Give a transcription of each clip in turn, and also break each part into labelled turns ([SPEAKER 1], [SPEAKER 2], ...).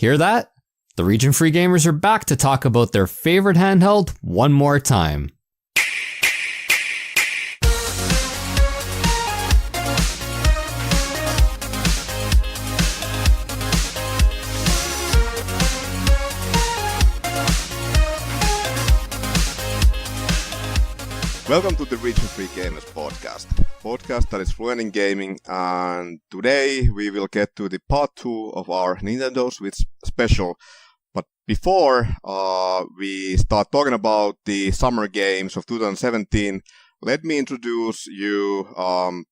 [SPEAKER 1] Hear that? The region-free gamers are back to talk about their favorite handheld one more time.
[SPEAKER 2] Welcome to the Region Free Gamers podcast that is fluent in gaming, and today we will get to the part 2 of our Nintendo Switch special. But before we start talking about the summer games of 2017, let me introduce you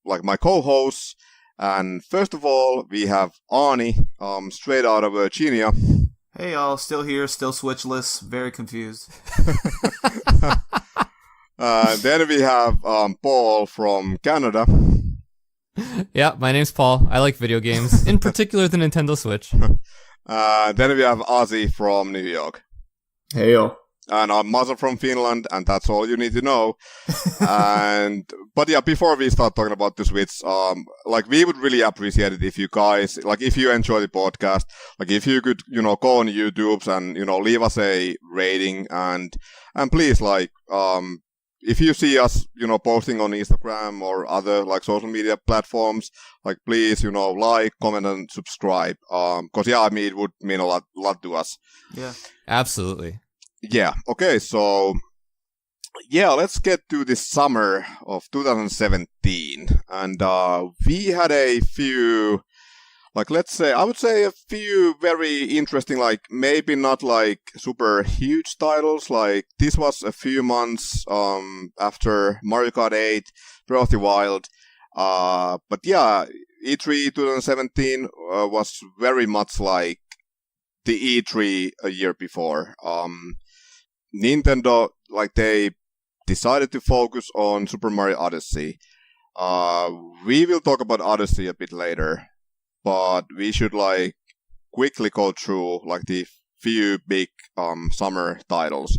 [SPEAKER 2] like my co-hosts. And first of all, we have Arnie, straight out of Virginia.
[SPEAKER 3] Hey y'all, still here, still switchless, very confused.
[SPEAKER 2] Then we have Paul from Canada.
[SPEAKER 1] Yeah, my name's Paul. I like video games, in particular the Nintendo Switch.
[SPEAKER 2] Then we have Ozzy from New York.
[SPEAKER 4] Hey yo.
[SPEAKER 2] And I'm Maza from Finland, and that's all you need to know. But yeah, before we start talking about the Switch, like we would really appreciate it if you guys, like if you enjoy the podcast, like if you could, go on YouTube and, leave us a rating and please, like, if you see us, posting on Instagram or other like social media platforms, like please, like, comment and subscribe. Cause yeah, I mean, it would mean a lot to us.
[SPEAKER 3] Yeah,
[SPEAKER 1] absolutely.
[SPEAKER 2] Yeah. Okay. So yeah, let's get to the summer of 2017, and we had a few. Like, let's say, I would say a few very interesting, like, maybe not, like, super huge titles. Like, this was a few months after Mario Kart 8, Breath of the Wild. But yeah, E3 2017 was very much like the E3 a year before. Nintendo, like, they decided to focus on Super Mario Odyssey. We will talk about Odyssey a bit later. But we should, like, quickly go through, like, the few big summer titles.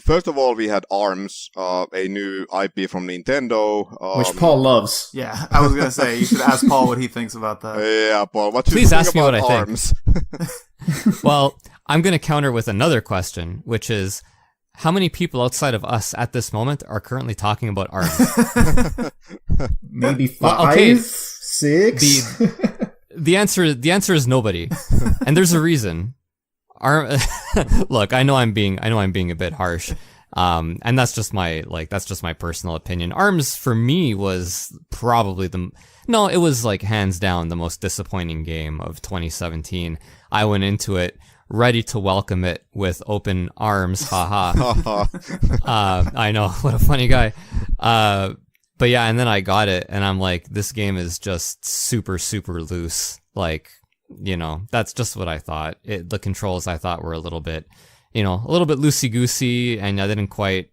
[SPEAKER 2] First of all, we had ARMS, a new IP from Nintendo.
[SPEAKER 4] Which Paul loves.
[SPEAKER 3] Yeah, I was going to say, you should ask Paul what he thinks about that.
[SPEAKER 2] Yeah, Paul, what do you
[SPEAKER 1] Please
[SPEAKER 2] think
[SPEAKER 1] ask me
[SPEAKER 2] about
[SPEAKER 1] what I
[SPEAKER 2] ARMS?
[SPEAKER 1] think. Well, I'm going to counter with another question, which is, how many people outside of us at this moment are currently talking about ARMS?
[SPEAKER 4] Maybe 5, 6.
[SPEAKER 1] The answer is nobody, and there's a reason. Look, I know I'm being a bit harsh, and that's just my personal opinion. ARMS for me was probably it was like hands down the most disappointing game of 2017. I went into it ready to welcome it with open arms, haha. I know, what a funny guy. But yeah, and then I got it, and I'm like, this game is just super, super loose. Like, that's just what I thought. The controls I thought were a little bit loosey-goosey, and I didn't quite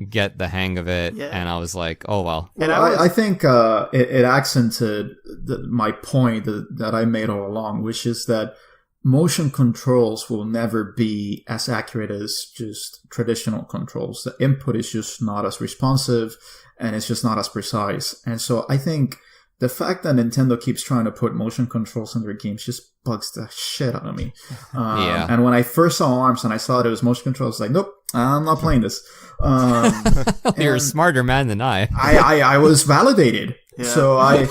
[SPEAKER 1] get the hang of it. Yeah. And I was like, oh, well.
[SPEAKER 4] And I think it accented my point that I made all along, which is that motion controls will never be as accurate as just traditional controls. The input is just not as responsive, and it's just not as precise. And so I think the fact that Nintendo keeps trying to put motion controls in their games just bugs the shit out of me.
[SPEAKER 1] Yeah.
[SPEAKER 4] And when I first saw ARMS and I saw that it was motion controls, I was like, nope, I'm not playing this.
[SPEAKER 1] You're a smarter man than I.
[SPEAKER 4] I was validated. Yeah. So
[SPEAKER 3] I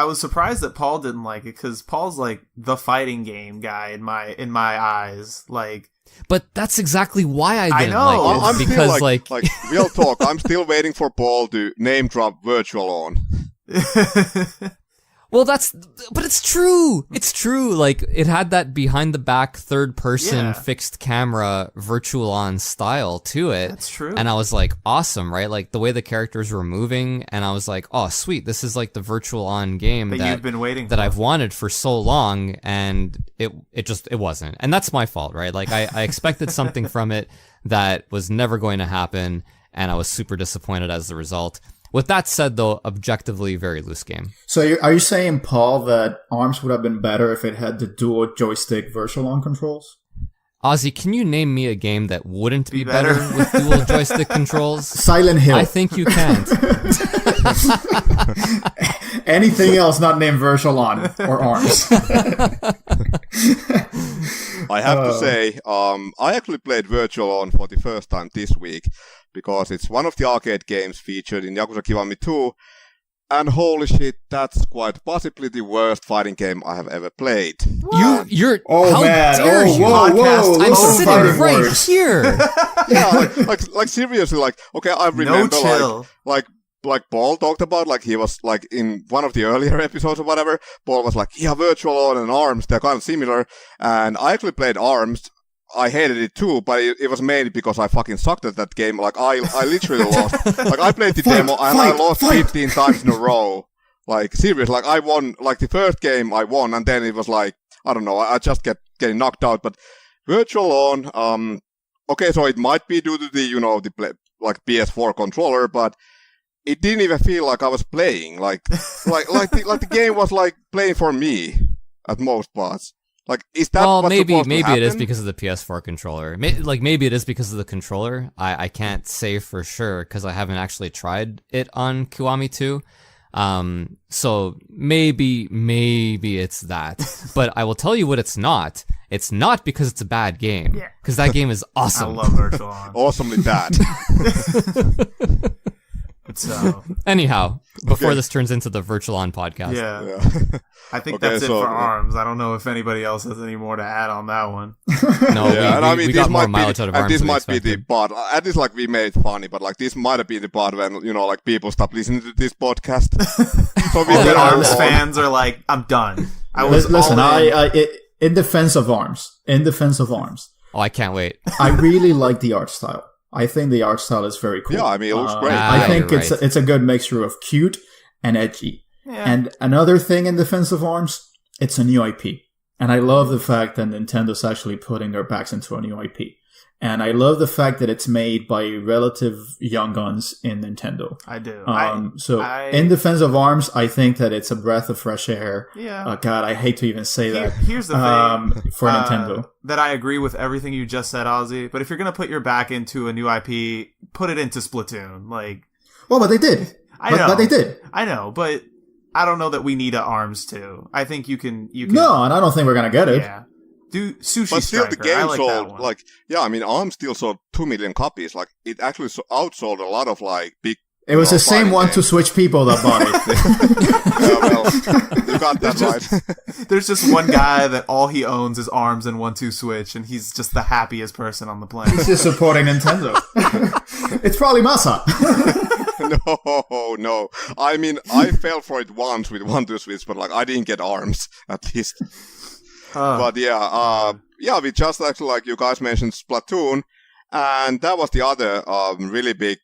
[SPEAKER 3] was surprised that Paul didn't like it, because Paul's like the fighting game guy in my eyes. Like,
[SPEAKER 1] but that's exactly why I didn't
[SPEAKER 3] know.
[SPEAKER 1] like it.
[SPEAKER 2] I'm
[SPEAKER 1] because
[SPEAKER 2] still like real talk, I'm still waiting for Paul to name drop Virtual On.
[SPEAKER 1] Well, but it's true. It's true. Like, it had that behind the back third person fixed camera Virtual On style to it.
[SPEAKER 3] That's true.
[SPEAKER 1] And I was like, awesome, right? Like the way the characters were moving, and I was like, oh, sweet. This is like the Virtual On game that
[SPEAKER 3] you've been waiting
[SPEAKER 1] that
[SPEAKER 3] for.
[SPEAKER 1] I've wanted for so long, and it wasn't. And that's my fault, right? Like I expected something from it that was never going to happen, and I was super disappointed as a result. With that said, though, objectively, very loose game.
[SPEAKER 4] So are you saying, Paul, that ARMS would have been better if it had the dual joystick Virtual On controls?
[SPEAKER 1] Ozzy, can you name me a game that wouldn't be better with dual joystick controls?
[SPEAKER 4] Silent Hill.
[SPEAKER 1] I think you can't.
[SPEAKER 4] Anything else not named Virtual On or ARMS.
[SPEAKER 2] I have to say, I actually played Virtual On for the first time this week because it's one of the arcade games featured in Yakuza Kiwami 2. And holy shit, that's quite possibly the worst fighting game I have ever played.
[SPEAKER 1] You're
[SPEAKER 4] Oh,
[SPEAKER 1] how
[SPEAKER 4] man.
[SPEAKER 1] dare
[SPEAKER 4] Oh,
[SPEAKER 1] you?
[SPEAKER 4] whoa.
[SPEAKER 1] I'm
[SPEAKER 4] Oh,
[SPEAKER 1] sitting
[SPEAKER 4] fighting
[SPEAKER 1] right
[SPEAKER 4] words.
[SPEAKER 1] here.
[SPEAKER 2] Yeah, like seriously, like, okay, I remember,
[SPEAKER 3] No chill.
[SPEAKER 2] like Paul talked about, like, he was, like, in one of the earlier episodes or whatever, Paul was like, yeah, Virtual On and ARMS, they're kind of similar, and I actually played ARMS. I hated it too, but it was mainly because I fucking sucked at that game. Like, I literally lost. Like, I played the demo and I lost 15 times in a row. Like, seriously, like, I won, like, the first game I won, and then it was like, I don't know, I just kept getting knocked out. But Virtual On, okay, so it might be due to the, like, PS4 controller, but it didn't even feel like I was playing. Like the game was, like, playing for me at most parts. Like, is that
[SPEAKER 1] Well,
[SPEAKER 2] what's
[SPEAKER 1] maybe
[SPEAKER 2] supposed to
[SPEAKER 1] it is
[SPEAKER 2] happen?
[SPEAKER 1] because of the PS4 controller. Maybe it is because of the controller. I can't say for sure because I haven't actually tried it on Kiwami 2. So maybe it's that. But I will tell you what it's not. It's not because it's a bad game.
[SPEAKER 3] Yeah.
[SPEAKER 1] Because that game is
[SPEAKER 3] I
[SPEAKER 1] awesome.
[SPEAKER 3] love Virtual On.
[SPEAKER 2] Awesomely bad.
[SPEAKER 3] So,
[SPEAKER 1] Anyhow, before
[SPEAKER 2] Okay.
[SPEAKER 1] this turns into the Virtual On podcast.
[SPEAKER 3] yeah.
[SPEAKER 2] Yeah.
[SPEAKER 3] I think
[SPEAKER 2] Okay,
[SPEAKER 3] that's it
[SPEAKER 2] so-
[SPEAKER 3] for ARMS. I don't know if anybody else has any more to add on that one.
[SPEAKER 1] No,
[SPEAKER 2] Yeah, and I mean,
[SPEAKER 1] we
[SPEAKER 2] this
[SPEAKER 1] got more
[SPEAKER 2] might
[SPEAKER 1] mileage
[SPEAKER 2] be,
[SPEAKER 1] out of
[SPEAKER 2] and
[SPEAKER 1] ARMS
[SPEAKER 2] this
[SPEAKER 1] than we
[SPEAKER 2] might be the
[SPEAKER 1] expected.
[SPEAKER 2] part. At least, like, we made it funny, but like, this might have been the part when like people stop listening to this podcast. So we
[SPEAKER 3] All
[SPEAKER 2] said,
[SPEAKER 3] the ARMS
[SPEAKER 2] "Oh,
[SPEAKER 3] fans are like, I'm done. I was
[SPEAKER 4] Listen,
[SPEAKER 3] all in.
[SPEAKER 4] in defense of ARMS,
[SPEAKER 1] Oh, I can't wait.
[SPEAKER 4] I really like the art style. I think the art style is very cool.
[SPEAKER 2] Yeah, I mean, it looks great.
[SPEAKER 1] Ah,
[SPEAKER 4] I think
[SPEAKER 1] you're
[SPEAKER 4] it's
[SPEAKER 1] right.
[SPEAKER 4] it's a good mixture of cute and edgy.
[SPEAKER 3] Yeah.
[SPEAKER 4] And another thing in defense of ARMS, it's a new IP. And I love the fact that Nintendo's actually putting their backs into a new IP. And I love the fact that it's made by relative young guns in Nintendo.
[SPEAKER 3] I do.
[SPEAKER 4] In defense of ARMS, I think that it's a breath of fresh air.
[SPEAKER 3] Yeah.
[SPEAKER 4] God, I hate to even say that.
[SPEAKER 3] Here's the thing.
[SPEAKER 4] For Nintendo.
[SPEAKER 3] That I agree with everything you just said, Ozzy. But if you're going to put your back into a new IP, put it into Splatoon. Like,
[SPEAKER 4] Well, but they did.
[SPEAKER 3] I know.
[SPEAKER 4] But they did.
[SPEAKER 3] I know, but I don't know that we need a ARMS too. I think you can.
[SPEAKER 4] No, and I don't think we're going to get it.
[SPEAKER 3] Yeah. Do Sushi
[SPEAKER 2] But still,
[SPEAKER 3] Striker.
[SPEAKER 2] the game
[SPEAKER 3] I like that
[SPEAKER 2] sold,
[SPEAKER 3] one.
[SPEAKER 2] like, yeah, I mean, ARMS still sold 2 million copies. Like, it actually outsold a lot of, like, big.
[SPEAKER 4] It was the same
[SPEAKER 2] fighting
[SPEAKER 4] one
[SPEAKER 2] games.
[SPEAKER 4] to Switch people that bought it.
[SPEAKER 2] Yeah, well, you got that right.
[SPEAKER 3] There's just one guy that all he owns is ARMS and 1-2 Switch, and he's just the happiest person on the planet.
[SPEAKER 4] He's just supporting Nintendo. It's probably Masa.
[SPEAKER 2] No. I mean, I fell for it once with 1-2 Switch, but, like, I didn't get ARMS, at least. But yeah, we just actually, like you guys mentioned, Splatoon, and that was the other really big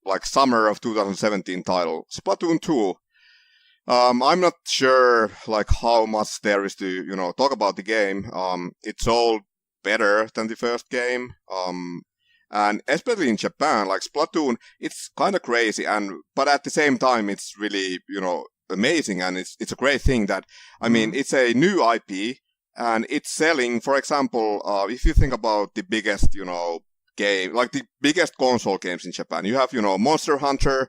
[SPEAKER 2] like summer of 2017 title, Splatoon 2. I'm not sure like how much there is to talk about the game. It sold better than the first game, and especially in Japan, like Splatoon, it's kind of crazy, but at the same time, it's really amazing, and it's a great thing that I mean it's a new IP. And it's selling, for example, if you think about the biggest, game, like the biggest console games in Japan, you have, Monster Hunter,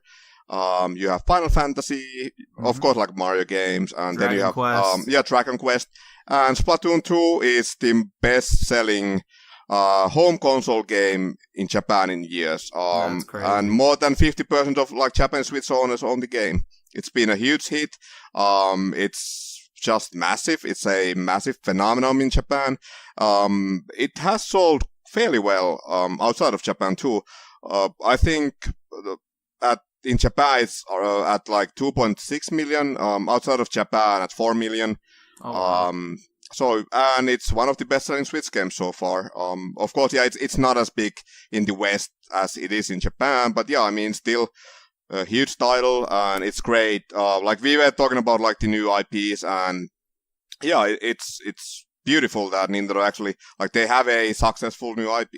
[SPEAKER 2] you have Final Fantasy, of course, like Mario games, and then you have, Dragon Quest. And Splatoon 2 is the best-selling home console game in Japan in years.
[SPEAKER 3] That's crazy.
[SPEAKER 2] And more than 50% of like Japanese Switch owners own the game. It's been a huge hit. It's just massive. It's a massive phenomenon in Japan. It has sold fairly well outside of Japan too. I think in Japan it's at like 2.6 million. Outside of Japan at 4 million.
[SPEAKER 3] Oh, wow.
[SPEAKER 2] So and it's one of the best-selling Switch games so far. Of course, yeah, it's not as big in the West as it is in Japan, but yeah, I mean still. A huge title, and it's great. Like we were talking about, like the new IPs, and yeah, it's beautiful that Nintendo actually like they have a successful new IP.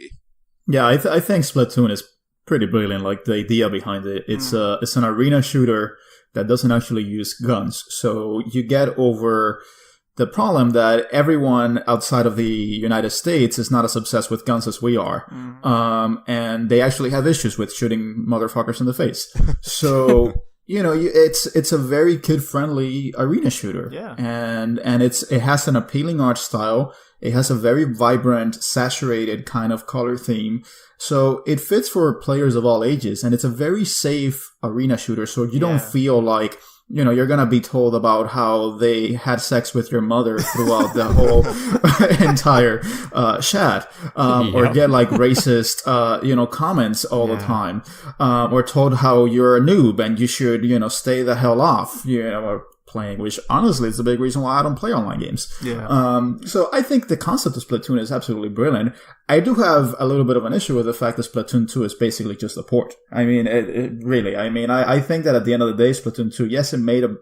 [SPEAKER 4] Yeah, I think Splatoon is pretty brilliant. Like the idea behind it, it's an arena shooter that doesn't actually use guns, so you get over the problem that everyone outside of the United States is not as obsessed with guns as we are. And they actually have issues with shooting motherfuckers in the face. So it's a very kid-friendly arena shooter.
[SPEAKER 3] Yeah.
[SPEAKER 4] And it has an appealing art style. It has a very vibrant, saturated kind of color theme. So it fits for players of all ages, and it's a very safe arena shooter. So you don't feel like, you're going to be told about how they had sex with your mother throughout the whole entire chat, or get like racist, comments all the time, or told how you're a noob and you should, stay the hell off, or playing, which honestly is the big reason why I don't play online games.
[SPEAKER 3] Yeah.
[SPEAKER 4] So I think the concept of Splatoon is absolutely brilliant. I do have a little bit of an issue with the fact that Splatoon 2 is basically just a port. I mean, I think that at the end of the day, Splatoon 2, yes, it made a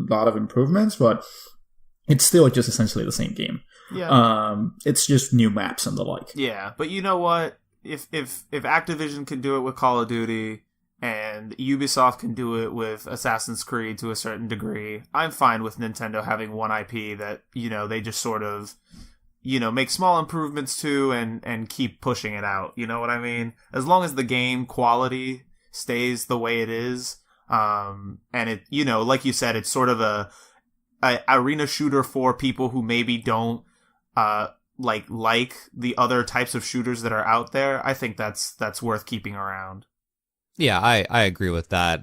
[SPEAKER 4] lot of improvements, but it's still just essentially the same game.
[SPEAKER 3] Yeah.
[SPEAKER 4] It's just new maps and the like.
[SPEAKER 3] Yeah, but you know what? If Activision can do it with Call of Duty, and Ubisoft can do it with Assassin's Creed to a certain degree, I'm fine with Nintendo having one IP that, they just sort of, make small improvements to and keep pushing it out. You know what I mean? As long as the game quality stays the way it is, and it, like you said, it's sort of a arena shooter for people who maybe don't, like the other types of shooters that are out there. I think that's worth keeping around.
[SPEAKER 1] Yeah, I agree with that.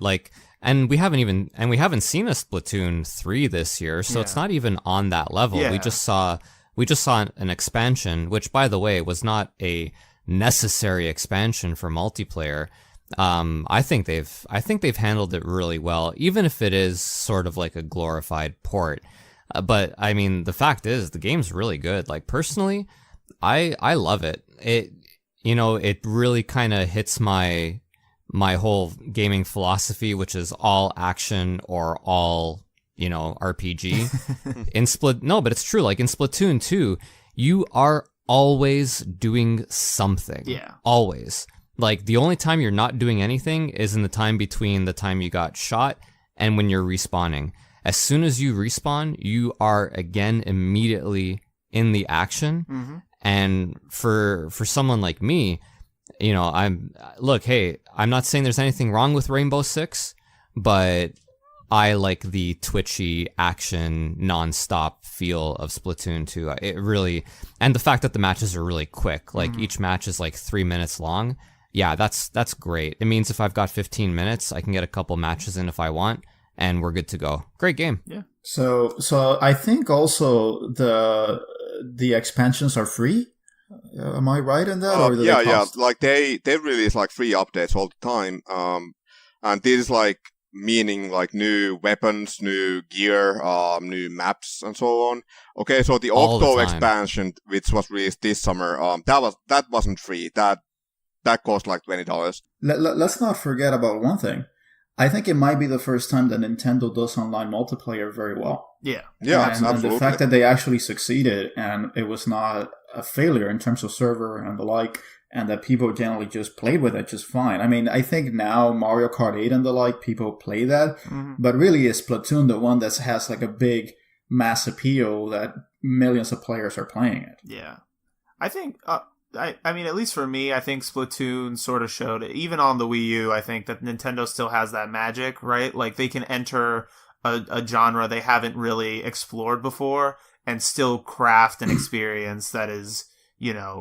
[SPEAKER 1] And we haven't seen a Splatoon 3 this year, so it's not even on that level.
[SPEAKER 3] Yeah.
[SPEAKER 1] We just saw an expansion, which, by the way, was not a necessary expansion for multiplayer. I think they've handled it really well, even if it is sort of like a glorified port. But I mean, the fact is, the game's really good. Like, personally, I love it. It really kind of hits my whole gaming philosophy, which is all action or all, RPG. No, but it's true. Like in Splatoon 2, you are always doing something.
[SPEAKER 3] Yeah.
[SPEAKER 1] Always. Like the only time you're not doing anything is in the time between the time you got shot and when you're respawning. As soon as you respawn, you are again immediately in the action.
[SPEAKER 3] Mm-hmm.
[SPEAKER 1] And for someone like me, I'm not saying there's anything wrong with Rainbow Six, but I like the twitchy action nonstop feel of Splatoon 2. It really, and the fact that the matches are really quick, like each match is like 3 minutes long. Yeah, that's great. It means if I've got 15 minutes, I can get a couple matches in if I want, and we're good to go. Great game.
[SPEAKER 3] Yeah.
[SPEAKER 4] So I think also the expansions are free. Am I right in that? Or
[SPEAKER 2] yeah. Like they release like free updates all the time. And this is like meaning like new weapons, new gear, new maps, and so on. Okay, so the Octo expansion, which was released this summer, that wasn't free. That cost like $20.
[SPEAKER 4] Let's not forget about one thing. I think it might be the first time that Nintendo does online multiplayer very well.
[SPEAKER 3] Yeah.
[SPEAKER 2] Yeah,
[SPEAKER 4] and
[SPEAKER 2] absolutely.
[SPEAKER 4] The fact that they actually succeeded and it was not a failure in terms of server and the like, and that people generally just played with it just fine. I mean, I think now Mario Kart 8 and the like, people play that, but really is Splatoon the one that has like a big mass appeal that millions of players are playing it.
[SPEAKER 3] Yeah. I think... I mean, at least for me, I think Splatoon sort of showed, even on the Wii U, I think that Nintendo still has that magic, right? Like, they can enter a genre they haven't really explored before and still craft an experience that is,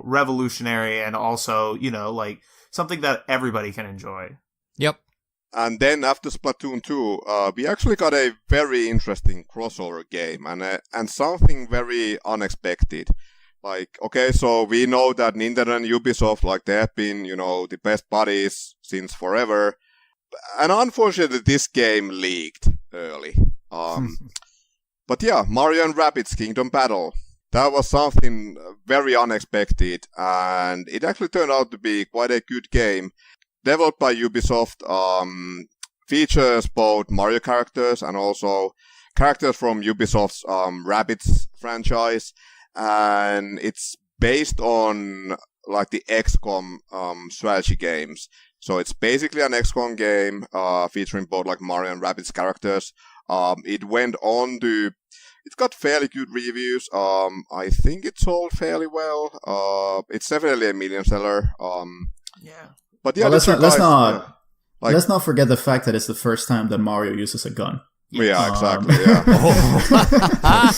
[SPEAKER 3] revolutionary and also, like, something that everybody can enjoy.
[SPEAKER 1] Yep.
[SPEAKER 2] And then after Splatoon 2, we actually got a very interesting crossover game and something very unexpected. Like, okay, so we know that Nintendo and Ubisoft, like, they have been, the best buddies since forever. And unfortunately, this game leaked early. But yeah, Mario and Rabbids Kingdom Battle. That was something very unexpected, and it actually turned out to be quite a good game. Developed by Ubisoft, features both Mario characters and also characters from Ubisoft's Rabbids franchise. And it's based on like the XCOM strategy games. So it's basically an XCOM game featuring both like Mario and Rabbids characters. It went on to... It's got fairly good reviews. I think it sold fairly well. It's definitely a million seller.
[SPEAKER 3] Yeah.
[SPEAKER 2] But yeah,
[SPEAKER 4] well,
[SPEAKER 2] Like,
[SPEAKER 4] let's not forget the fact that it's the first time that Mario uses a gun.
[SPEAKER 2] yeah, exactly. Yeah.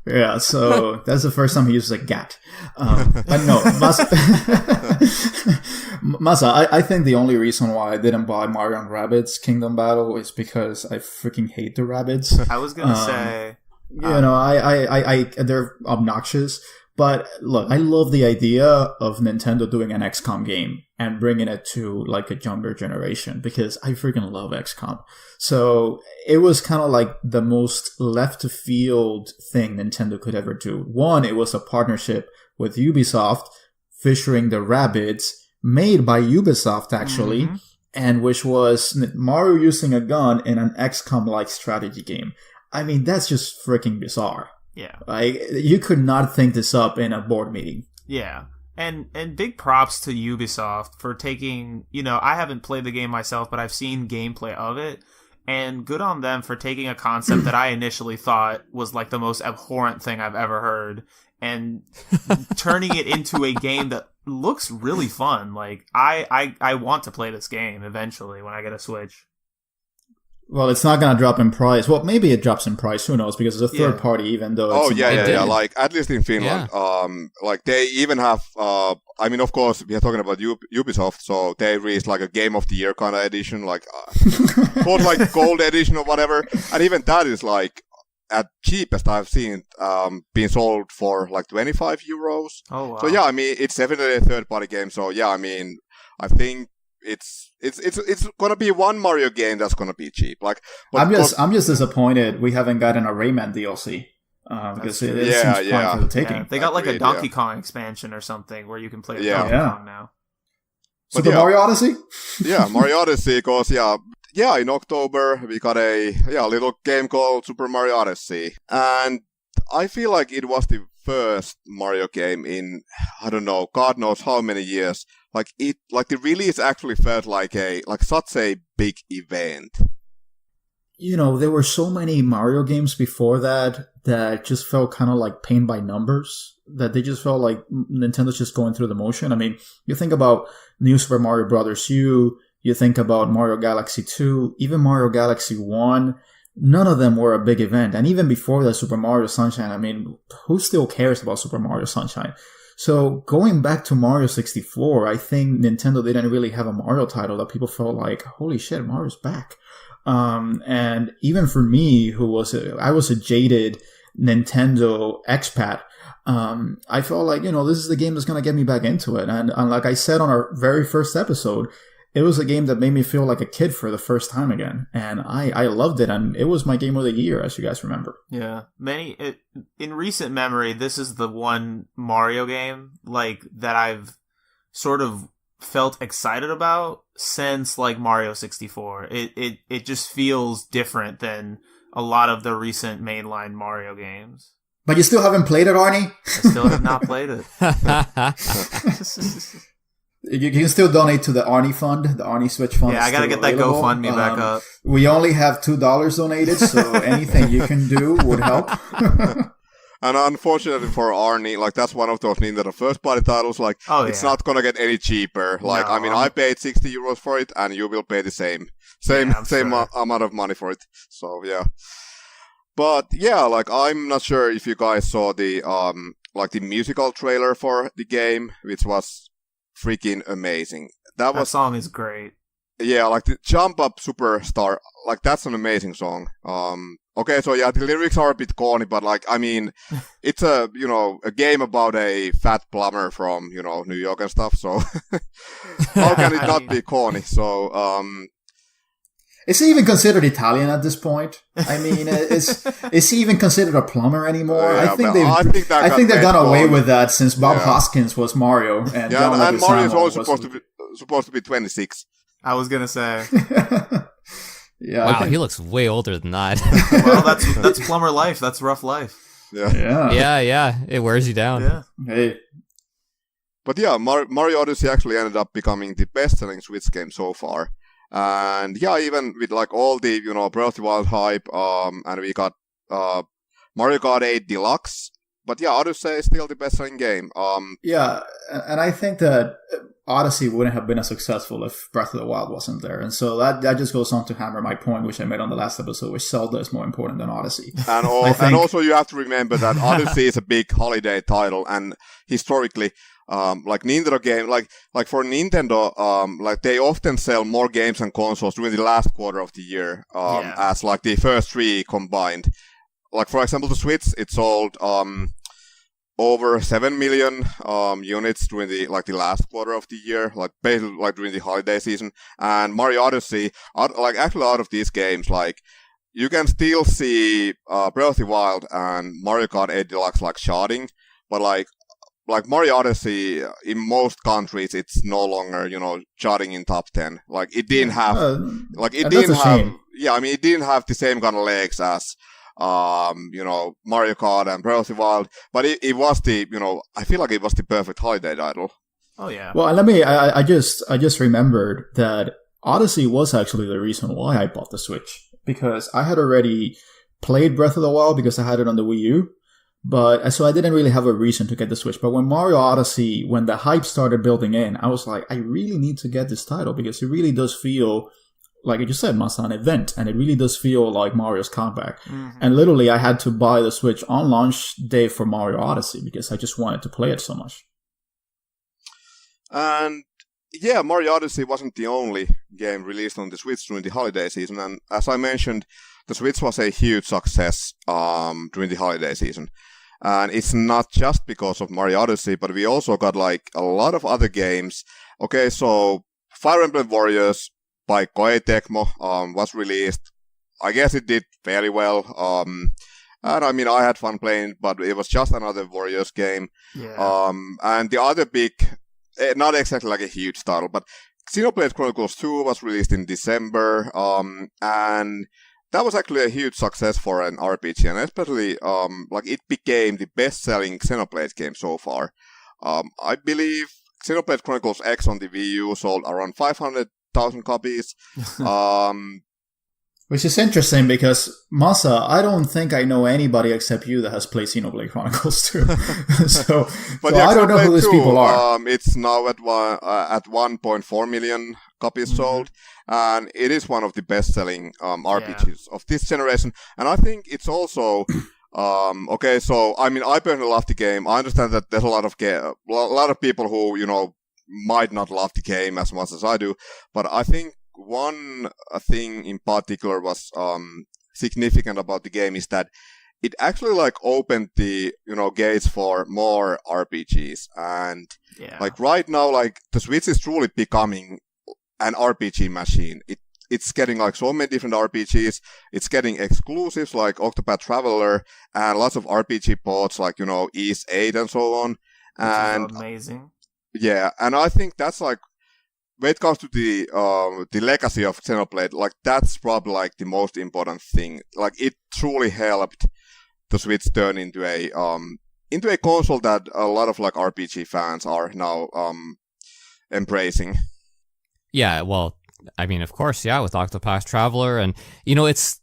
[SPEAKER 4] Yeah, so that's the first time he uses a gat. But no, Masa, I think the only reason why I didn't buy Mario and Rabbids Kingdom Battle is because I freaking hate the rabbits.
[SPEAKER 3] I was gonna say,
[SPEAKER 4] I they're obnoxious. But look, I love the idea of Nintendo doing an XCOM game and bringing it to like a younger generation because I freaking love XCOM. So it was kind of like the most left field thing Nintendo could ever do. One, it was a partnership with Ubisoft featuring the Rabbids, made by Ubisoft actually, and which was Mario using a gun in an XCOM-like strategy game. I mean, that's just freaking bizarre.
[SPEAKER 3] yeah.
[SPEAKER 4] Like, you could not think this up in a board meeting.
[SPEAKER 3] Yeah. And big props to Ubisoft for taking, I haven't played the game myself, but I've seen gameplay of it. And good on them for taking a concept that I initially thought was like the most abhorrent thing I've ever heard and turning it into a game that looks really fun. Like, I want to play this game eventually when I get a Switch.
[SPEAKER 4] Well, it's not going to drop in price. Well, maybe it drops in price. Who knows? Because it's a third party, even though it's...
[SPEAKER 2] yeah. Like, at least in Finland, like, they even have... I mean, of course, we are talking about Ubisoft, so they released, like, a Game of the Year kind of edition, like, called, like, Gold Edition or whatever. And even that is, like, at cheapest I've seen being sold for, like, 25 euros.
[SPEAKER 3] Oh, wow.
[SPEAKER 2] So, yeah, I mean, it's definitely a third-party game. So, yeah, I mean, I think... It's gonna be one Mario game that's gonna be cheap. Like,
[SPEAKER 4] I'm just disappointed we haven't gotten a Rayman DLC because it seems fun for the taking.
[SPEAKER 3] Yeah. They got like a Donkey Kong expansion or something where you can play Donkey Kong now.
[SPEAKER 4] Super Mario Odyssey.
[SPEAKER 2] Yeah, Mario Odyssey. Because in October we got a little game called Super Mario Odyssey, and I feel like it was the first Mario game in, I don't know, God knows how many years. Like the release actually felt like such a big event.
[SPEAKER 4] There were so many Mario games before that just felt kind of like paint by numbers. That they just felt like Nintendo's just going through the motion. I mean, you think about New Super Mario Bros. U, you think about Mario Galaxy 2, even Mario Galaxy 1. None of them were a big event. And even before the Super Mario Sunshine, I mean, who still cares about Super Mario Sunshine? So going back to Mario 64, I think Nintendo didn't really have a Mario title that people felt like, holy shit, Mario's back. And even for me, I was a jaded Nintendo expat, I felt like, this is the game that's going to get me back into it. And like I said on our very first episode, it was a game that made me feel like a kid for the first time again. And I loved it. And it was my game of the year, as you guys remember.
[SPEAKER 3] Yeah. In recent memory, this is the one Mario game, like, that I've sort of felt excited about since, like, Mario 64. It just feels different than a lot of the recent mainline Mario games.
[SPEAKER 4] But you still haven't played it, Arnie?
[SPEAKER 3] I still have not played it.
[SPEAKER 4] You can still donate to the Arnie Fund, the Arnie Switch Fund.
[SPEAKER 3] Yeah, I gotta get that GoFundMe back up.
[SPEAKER 4] We only have $2 donated, so anything you can do would help.
[SPEAKER 2] And unfortunately for Arnie, like, that's one of those Nintendo first-party titles, like, it's not gonna get any cheaper. Like, no, I mean, I paid 60 euros for it, and you will pay the same amount of money for it. So, yeah. But, yeah, like, I'm not sure if you guys saw the, the musical trailer for the game, which was freaking amazing. That
[SPEAKER 3] song is great.
[SPEAKER 2] Yeah, like the Jump Up Superstar, like, that's an amazing song. Okay, so yeah, the lyrics are a bit corny, but, like, I mean, it's a game about a fat plumber from, New York and stuff, so how can it not be corny? So,
[SPEAKER 4] is he even considered Italian at this point? I mean, is he even considered a plumber anymore?
[SPEAKER 2] Yeah,
[SPEAKER 4] I think they've done away with that since Bob Hoskins was Mario, and
[SPEAKER 2] and Mario is also supposed to be 26.
[SPEAKER 3] I was gonna say.
[SPEAKER 4] Yeah,
[SPEAKER 1] wow, he looks way older than that.
[SPEAKER 3] Well, that's plumber life. That's rough life.
[SPEAKER 2] Yeah.
[SPEAKER 1] It wears you down.
[SPEAKER 3] Yeah.
[SPEAKER 4] Hey.
[SPEAKER 2] But yeah, Mario Odyssey actually ended up becoming the best-selling Switch game so far. And yeah, even with like all the, Breath of the Wild hype, and we got Mario Kart 8 Deluxe, but yeah, Odyssey is still the best-selling game.
[SPEAKER 4] Yeah, and I think that Odyssey wouldn't have been as successful if Breath of the Wild wasn't there. And so that just goes on to hammer my point, which I made on the last episode, which Zelda is more important than Odyssey.
[SPEAKER 2] And also you have to remember that Odyssey is a big holiday title, and historically, like Nintendo game, like for Nintendo, like they often sell more games and consoles during the last quarter of the year, as like the first three combined. Like for example, the Switch, it sold over 7 million units during the last quarter of the year, like basically like during the holiday season. And Mario Odyssey, actually out of these games, like you can still see Breath of the Wild and Mario Kart 8 Deluxe like charting, but like Mario Odyssey in most countries it's no longer charting in top 10. Like it didn't have it didn't have the same kind of legs as Mario Kart and Breath of the Wild, but it was the I feel like it was the perfect holiday title.
[SPEAKER 3] Oh yeah.
[SPEAKER 4] Well, I just remembered that Odyssey was actually the reason why I bought the Switch, because I had already played Breath of the Wild because I had it on the Wii U. But so I didn't really have a reason to get the Switch. But when Mario Odyssey, when the hype started building in, I was like, I really need to get this title because it really does feel, like you said, Masa, an event. And it really does feel like Mario's comeback. Mm-hmm. And literally, I had to buy the Switch on launch day for Mario Odyssey because I just wanted to play it so much.
[SPEAKER 2] And yeah, Mario Odyssey wasn't the only game released on the Switch during the holiday season. And as I mentioned, the Switch was a huge success during the holiday season. And it's not just because of Mario Odyssey, but we also got like a lot of other games. Okay, so Fire Emblem Warriors by Koei Tecmo was released. I guess it did fairly well. And I mean, I had fun playing, but it was just another Warriors game.
[SPEAKER 3] Yeah.
[SPEAKER 2] And the other big, not exactly like a huge title, but Xenoblade Chronicles 2 was released in December. And that was actually a huge success for an RPG, and especially, it became the best-selling Xenoblade game so far. I believe Xenoblade Chronicles X on the Wii U sold around 500,000 copies.
[SPEAKER 4] Which is interesting because, Masa, I don't think I know anybody except you that has played Xenoblade Chronicles 2. so I don't know who these people are.
[SPEAKER 2] It's now at 1.4 million copies sold, and it is one of the best-selling RPGs of this generation. And I think it's also okay. So I mean, I personally love the game. I understand that there's a lot of people who might not love the game as much as I do, but I think one thing in particular was significant about the game is that it actually opened the gates for more RPGs, and right now the Switch is truly becoming an RPG machine. It's getting so many different RPGs. It's getting exclusives like Octopath Traveler and lots of RPG ports like Ys 8 and so on. And
[SPEAKER 3] amazing.
[SPEAKER 2] Yeah, and I think that's when it comes to the legacy of Xenoblade, that's probably the most important thing. It truly helped the Switch turn into a console that a lot of RPG fans are now embracing.
[SPEAKER 1] Yeah, well, I mean, of course, yeah, with Octopath Traveler, and it's,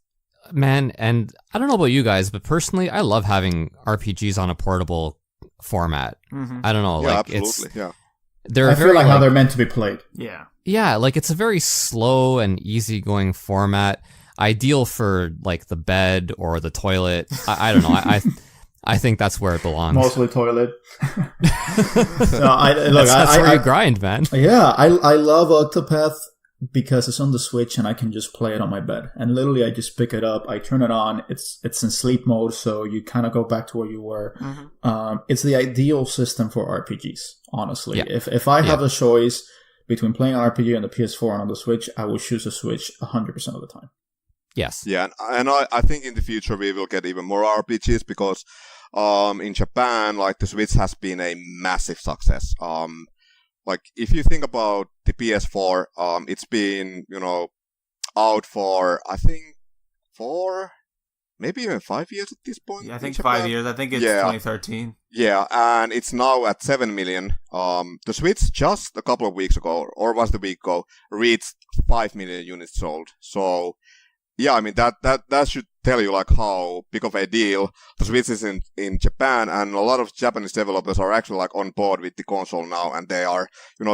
[SPEAKER 1] man, and I don't know about you guys, but personally, I love having RPGs on a portable format. Mm-hmm. I don't know,
[SPEAKER 2] yeah, absolutely,
[SPEAKER 4] I feel like how they're meant to be played.
[SPEAKER 3] Yeah.
[SPEAKER 1] Yeah, it's a very slow and easygoing format, ideal for the bed or the toilet. I don't know. I think that's where it belongs.
[SPEAKER 4] Mostly toilet.
[SPEAKER 1] That's where you grind, man.
[SPEAKER 4] Yeah, I love Octopath because it's on the Switch and I can just play it on my bed. And literally, I just pick it up, I turn it on. It's in sleep mode, so you kind of go back to where you were. Mm-hmm. It's the ideal system for RPGs, honestly. Yeah. If I have a choice between playing an RPG on the PS4 and on the Switch, I will choose the Switch 100% of the time.
[SPEAKER 1] Yes.
[SPEAKER 2] Yeah, and I think in the future we will get even more RPGs because in Japan, the Switch has been a massive success. If you think about the PS4, it's been, out for, I think, 4, maybe even 5 years at this point.
[SPEAKER 3] Yeah, I think 5 years. I think it's 2013.
[SPEAKER 2] Yeah, and it's now at 7 million. The Switch just a couple of weeks ago, or was the week ago, reached 5 million units sold. So yeah, I mean, that should tell you, like, how big of a deal the Switch is in Japan, and a lot of Japanese developers are actually, like, on board with the console now, and they are,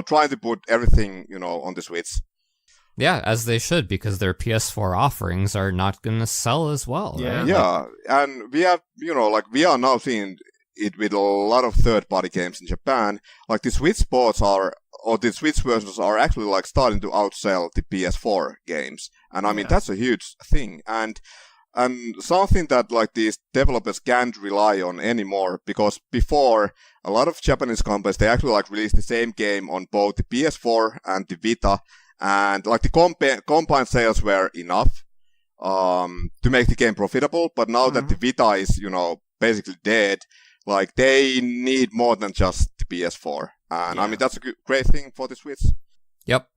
[SPEAKER 2] trying to put everything, on the Switch.
[SPEAKER 1] Yeah, as they should, because their PS4 offerings are not going to sell as well, right?
[SPEAKER 2] Yeah, and we have, we are now seeing it with a lot of third-party games in Japan. Like, the Switch sports or the Switch versions are actually, like, starting to outsell the PS4 games. And I mean, that's a huge thing. And something that, like, these developers can't rely on anymore, because before, a lot of Japanese companies, they actually, like, released the same game on both the PS4 and the Vita, and, like, the combined sales were enough to make the game profitable, but now that the Vita is, basically dead, like, they need more than just the PS4. And, I mean, that's a great thing for the Switch.
[SPEAKER 1] Yep.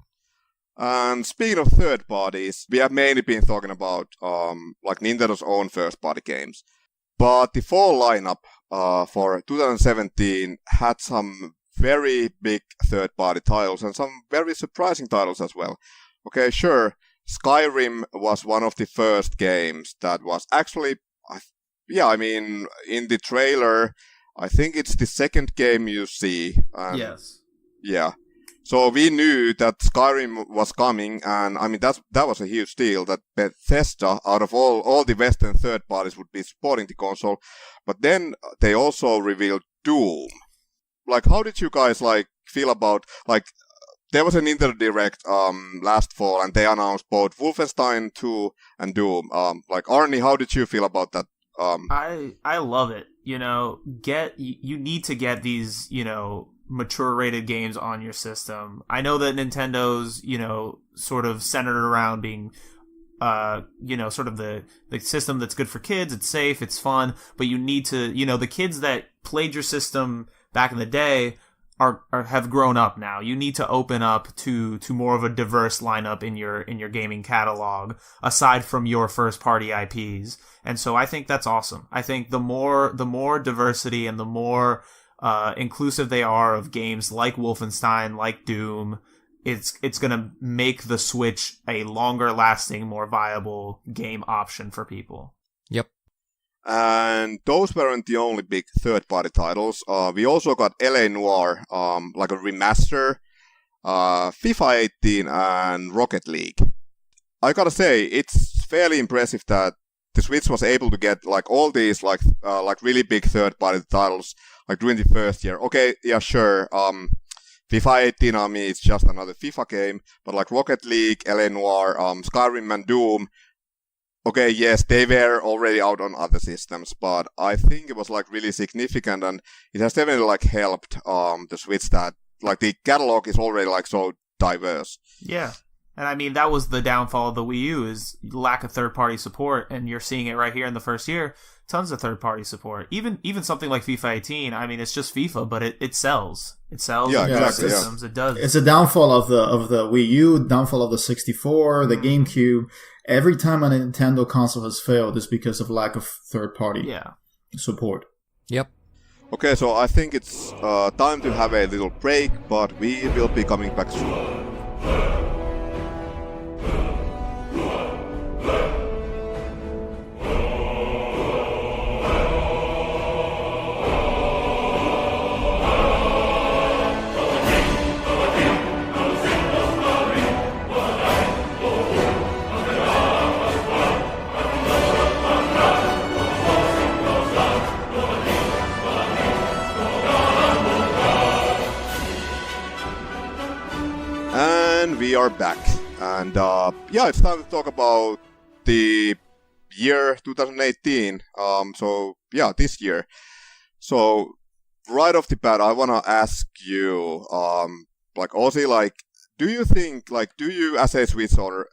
[SPEAKER 2] And speaking of third parties, we have mainly been talking about like Nintendo's own first party games. But the fall lineup for 2017 had some very big third party titles and some very surprising titles as well. Okay, sure, Skyrim was one of the first games that was actually, I mean, in the trailer, I think it's the second game you see.
[SPEAKER 3] Yes.
[SPEAKER 2] Yeah. So we knew that Skyrim was coming, and I mean that was a huge deal that Bethesda, out of all the Western third parties, would be supporting the console. But then they also revealed Doom. Like, how did you guys feel about there was an Nintendo Direct last fall, and they announced both Wolfenstein 2 and Doom. Arnie, how did you feel about that?
[SPEAKER 3] I love it. You need to get these, mature rated games on your system. I know that Nintendo's, sort of centered around being, sort of the system that's good for kids. It's safe, it's fun, but you need to, the kids that played your system back in the day have grown up now. You need to open up to more of a diverse lineup in your gaming catalog, aside from your first party IPs. And so I think that's awesome. I think the more diversity and the more inclusive they are of games like Wolfenstein, like Doom, it's going to make the Switch a longer lasting, more viable game option for people.
[SPEAKER 1] Yep.
[SPEAKER 2] And those weren't the only big third-party titles. We also got LA Noire, like a remaster, FIFA 18, and Rocket League. I gotta say, it's fairly impressive that the Switch was able to get all these really big third-party titles during the first year. Okay, yeah, sure. FIFA 18, I mean, it's just another FIFA game, but Rocket League, LA Noire, Skyrim, and Doom. Okay, yes, they were already out on other systems, but I think it was really significant, and it has definitely helped the Switch that the catalog is already so diverse.
[SPEAKER 3] Yeah. And I mean, that was the downfall of the Wii U, is lack of third-party support, and you're seeing it right here in the first year. Tons of third-party support. Even something like FIFA 18, I mean, it's just FIFA, but it sells. It sells in
[SPEAKER 2] exactly,
[SPEAKER 3] systems. Yeah. It does.
[SPEAKER 4] It's a downfall of the Wii U, downfall of the 64, the GameCube. Every time a Nintendo console has failed, it's because of lack of third-party support.
[SPEAKER 1] Yep.
[SPEAKER 2] Okay, so I think it's time to have a little break, but we will be coming back soon. We are back, and it's time to talk about the year 2018. This year. So right off the bat, I want to ask you, Ozzy, do you think, do you as a Switch owner,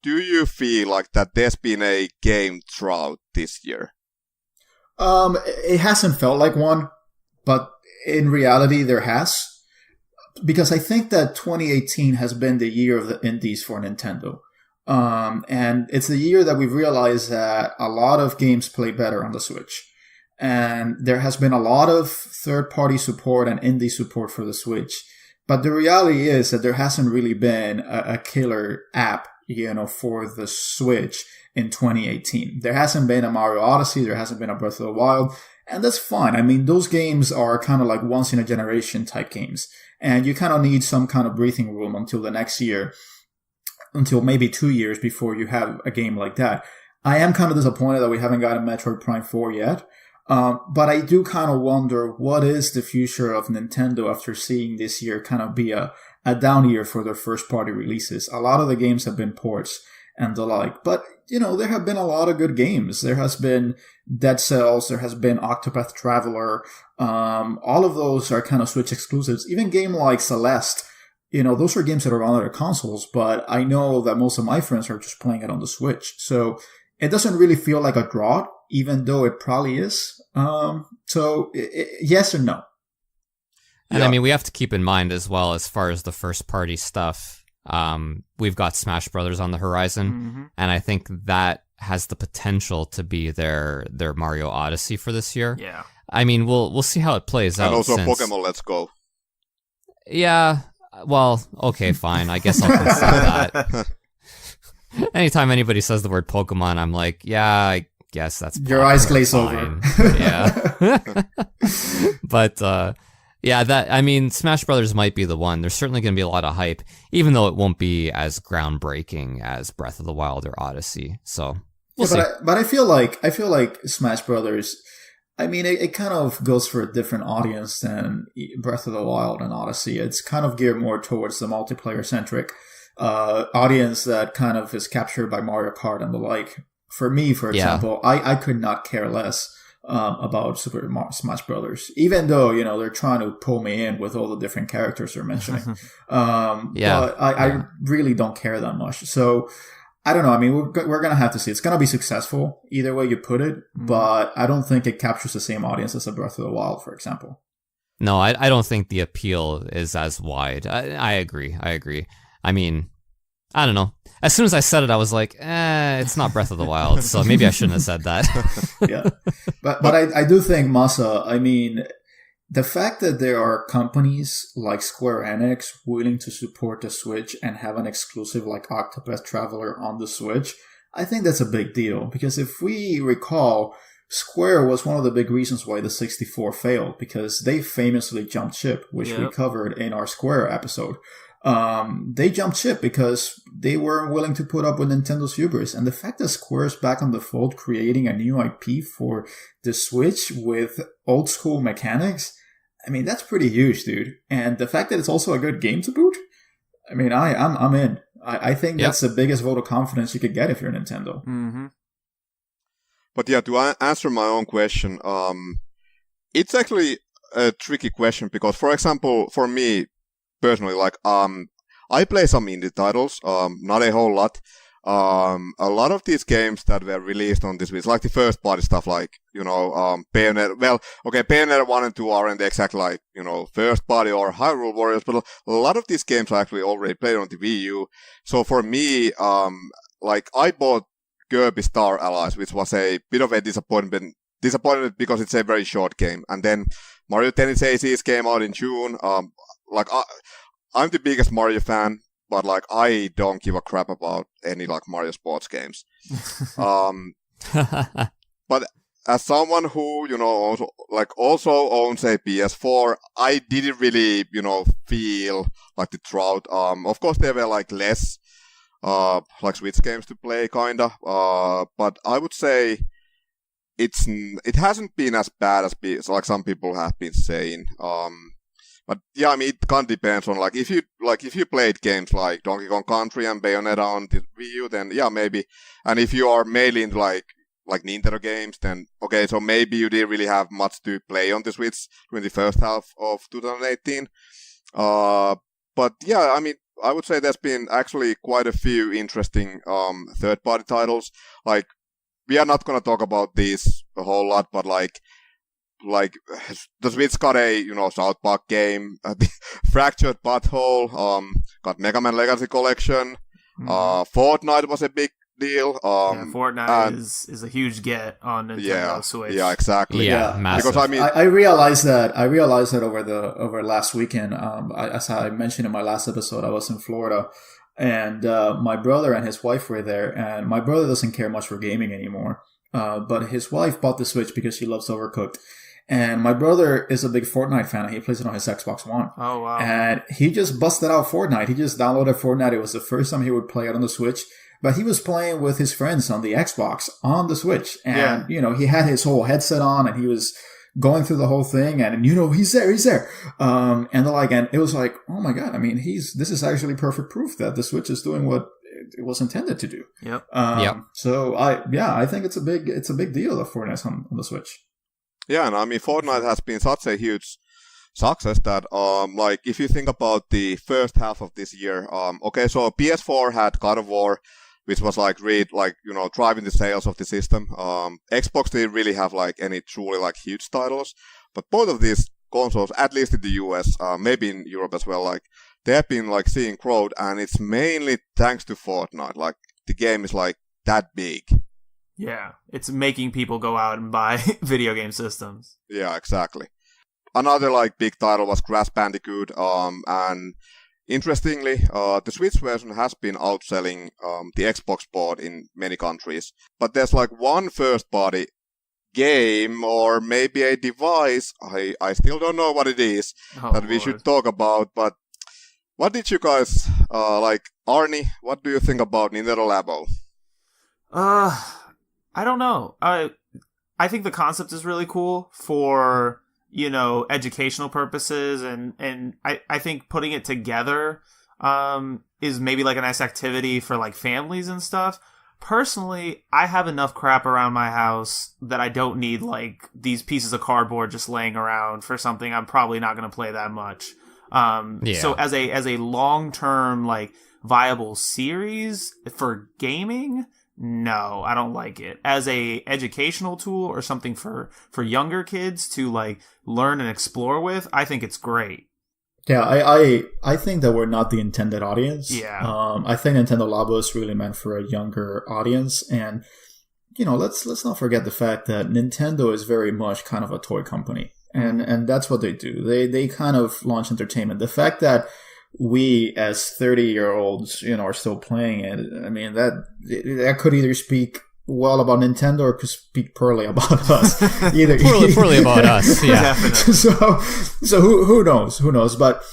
[SPEAKER 2] do you feel that there's been a game drought this year?
[SPEAKER 4] It hasn't felt like one, but in reality, there has. Because I think that 2018 has been the year of the indies for Nintendo. And it's the year that we've realized that a lot of games play better on the Switch. And there has been a lot of third-party support and indie support for the Switch. But the reality is that there hasn't really been a killer app for the Switch in 2018. There hasn't been a Mario Odyssey, there hasn't been a Breath of the Wild, and that's fine. I mean, those games are kind of like once in a generation type games, and you kind of need some kind of breathing room until the next year, until maybe 2 years before you have a game like that. I am kind of disappointed that we haven't gotten Metroid Prime 4 yet. But I do kind of wonder what is the future of Nintendo after seeing this year kind of be a down year for their first party releases. A lot of the games have been ports and the like, but there have been a lot of good games. There has been Dead Cells, there has been Octopath Traveler. All of those are kind of Switch exclusives. Even game like Celeste, those are games that are on other consoles, but I know that most of my friends are just playing it on the Switch. So it doesn't really feel like a drought, even though it probably is. So yes or no?
[SPEAKER 1] And I mean, we have to keep in mind as well, as far as the first party stuff, we've got Smash Brothers on the horizon, and I think that has the potential to be their Mario Odyssey for this year.
[SPEAKER 3] Yeah.
[SPEAKER 1] I mean, we'll see how it plays out.
[SPEAKER 2] And also Pokemon Let's Go.
[SPEAKER 1] Yeah. Well, okay, fine. I guess I'll consider that. Anytime anybody says the word Pokemon, I'm like, yeah, I guess that's
[SPEAKER 4] your eyes glaze over.
[SPEAKER 1] Yeah. But Smash Brothers might be the one. There's certainly going to be a lot of hype, even though it won't be as groundbreaking as Breath of the Wild or Odyssey. So we'll see.
[SPEAKER 4] But I feel like Smash Brothers, I mean, it kind of goes for a different audience than Breath of the Wild and Odyssey. It's kind of geared more towards the multiplayer-centric audience that kind of is captured by Mario Kart and the like. For me, for example, I could not care less about Super Smash Brothers, even though they're trying to pull me in with all the different characters they're mentioning. But I really don't care that much. So I don't know. I mean, we're gonna have to see. It's gonna be successful either way you put it, but I don't think it captures the same audience as a Breath of the Wild, for example.
[SPEAKER 1] No, I don't think the appeal is as wide. I agree. I mean, I don't know. As soon as I said it, I was like, it's not Breath of the Wild, so maybe I shouldn't have said that.
[SPEAKER 4] Yeah. But I do think, Masa, I mean, the fact that there are companies like Square Enix willing to support the Switch and have an exclusive like Octopath Traveler on the Switch, I think that's a big deal. Because if we recall, Square was one of the big reasons why the 64 failed, because they famously jumped ship, which we covered in our Square episode. They jumped ship because they weren't willing to put up with Nintendo's hubris. And the fact that Square's back on the fold creating a new IP for the Switch with old school mechanics, I mean, that's pretty huge, dude. And the fact that it's also a good game to boot, I mean, I'm in. I think that's the biggest vote of confidence you could get if you're Nintendo.
[SPEAKER 3] Mm-hmm.
[SPEAKER 2] But yeah, to answer my own question, it's actually a tricky question because, for example, for me, personally, like, I play some indie titles, not a whole lot. A lot of these games that were released on this Switch, like the first party stuff, like, Bayonetta. Well, okay, Bayonetta 1 and 2 aren't exactly like, first party or Hyrule Warriors, but a lot of these games I actually already played on the Wii U. So for me, I bought Kirby Star Allies, which was a bit of a disappointment because it's a very short game. And then Mario Tennis Aces came out in June. I'm the biggest Mario fan, but I don't give a crap about any Mario sports games. But as someone who also owns a PS4, I didn't really feel like the drought. Of course there were less Switch games to play, kinda. But I would say it hasn't been as bad as some people have been saying. But yeah, I mean, it kind of depends on if you played games like Donkey Kong Country and Bayonetta on the Wii U, then yeah, maybe. And if you are mainly into like Nintendo games, then okay, so maybe you didn't really have much to play on the Switch during the first half of 2018. But yeah, I mean, I would say there's been actually quite a few interesting third-party titles. We are not gonna talk about these a whole lot, but the Switch got a South Park game, Fractured Butthole, got Mega Man Legacy Collection, Fortnite was a big deal.
[SPEAKER 3] Fortnite is a huge get on Nintendo Switch.
[SPEAKER 2] Yeah, exactly.
[SPEAKER 1] Yeah, massive.
[SPEAKER 2] Because I mean,
[SPEAKER 4] I realized that over last weekend. As I mentioned in my last episode, I was in Florida, And my brother and his wife were there, and my brother doesn't care much for gaming anymore. But his wife bought the Switch because she loves Overcooked. And my brother is a big Fortnite fan, and he plays it on his Xbox One.
[SPEAKER 3] Oh, wow.
[SPEAKER 4] And he just busted out Fortnite. He just downloaded Fortnite. It was the first time he would play it on the Switch. But he was playing with his friends on the Xbox on the Switch. And, he had his whole headset on, and he was going through the whole thing. And, he's there. And it was like, oh my God. I mean, this is actually perfect proof that the Switch is doing what it was intended to do.
[SPEAKER 3] Yep.
[SPEAKER 4] So I think it's a big deal that Fortnite's on the Switch.
[SPEAKER 2] Yeah, and I mean, Fortnite has been such a huge success that, if you think about the first half of this year, so PS4 had God of War, which was driving the sales of the system. Xbox didn't really have any truly huge titles, but both of these consoles, at least in the US, maybe in Europe as well, they have been seeing growth, and it's mainly thanks to Fortnite. The game is that big.
[SPEAKER 3] Yeah, it's making people go out and buy video game systems.
[SPEAKER 2] Yeah, exactly. Another big title was Crash Bandicoot, and interestingly, the Switch version has been outselling the Xbox board in many countries. But there's one first-party game or maybe a device, I still don't know what it is, we should talk about. But what did you guys Arnie? What do you think about Nintendo Labo?
[SPEAKER 3] I don't know. I think the concept is really cool for, educational purposes, and I think putting it together is maybe a nice activity for families and stuff. Personally, I have enough crap around my house that I don't need these pieces of cardboard just laying around for something I'm probably not going to play that much. So as a long-term viable series for gaming, no, I don't like it. As a educational tool or something for younger kids to learn and explore with, I think it's great.
[SPEAKER 4] Yeah, I think that we're not the intended audience.
[SPEAKER 3] Yeah.
[SPEAKER 4] I think Nintendo Labo is really meant for a younger audience, and let's not forget the fact that Nintendo is very much kind of a toy company, and that's what they do. They kind of launch entertainment. The fact that we as 30-year-olds, are still playing it, I mean, that could either speak well about Nintendo or could speak poorly about us. Either
[SPEAKER 1] poorly about us, yeah.
[SPEAKER 4] So who knows? But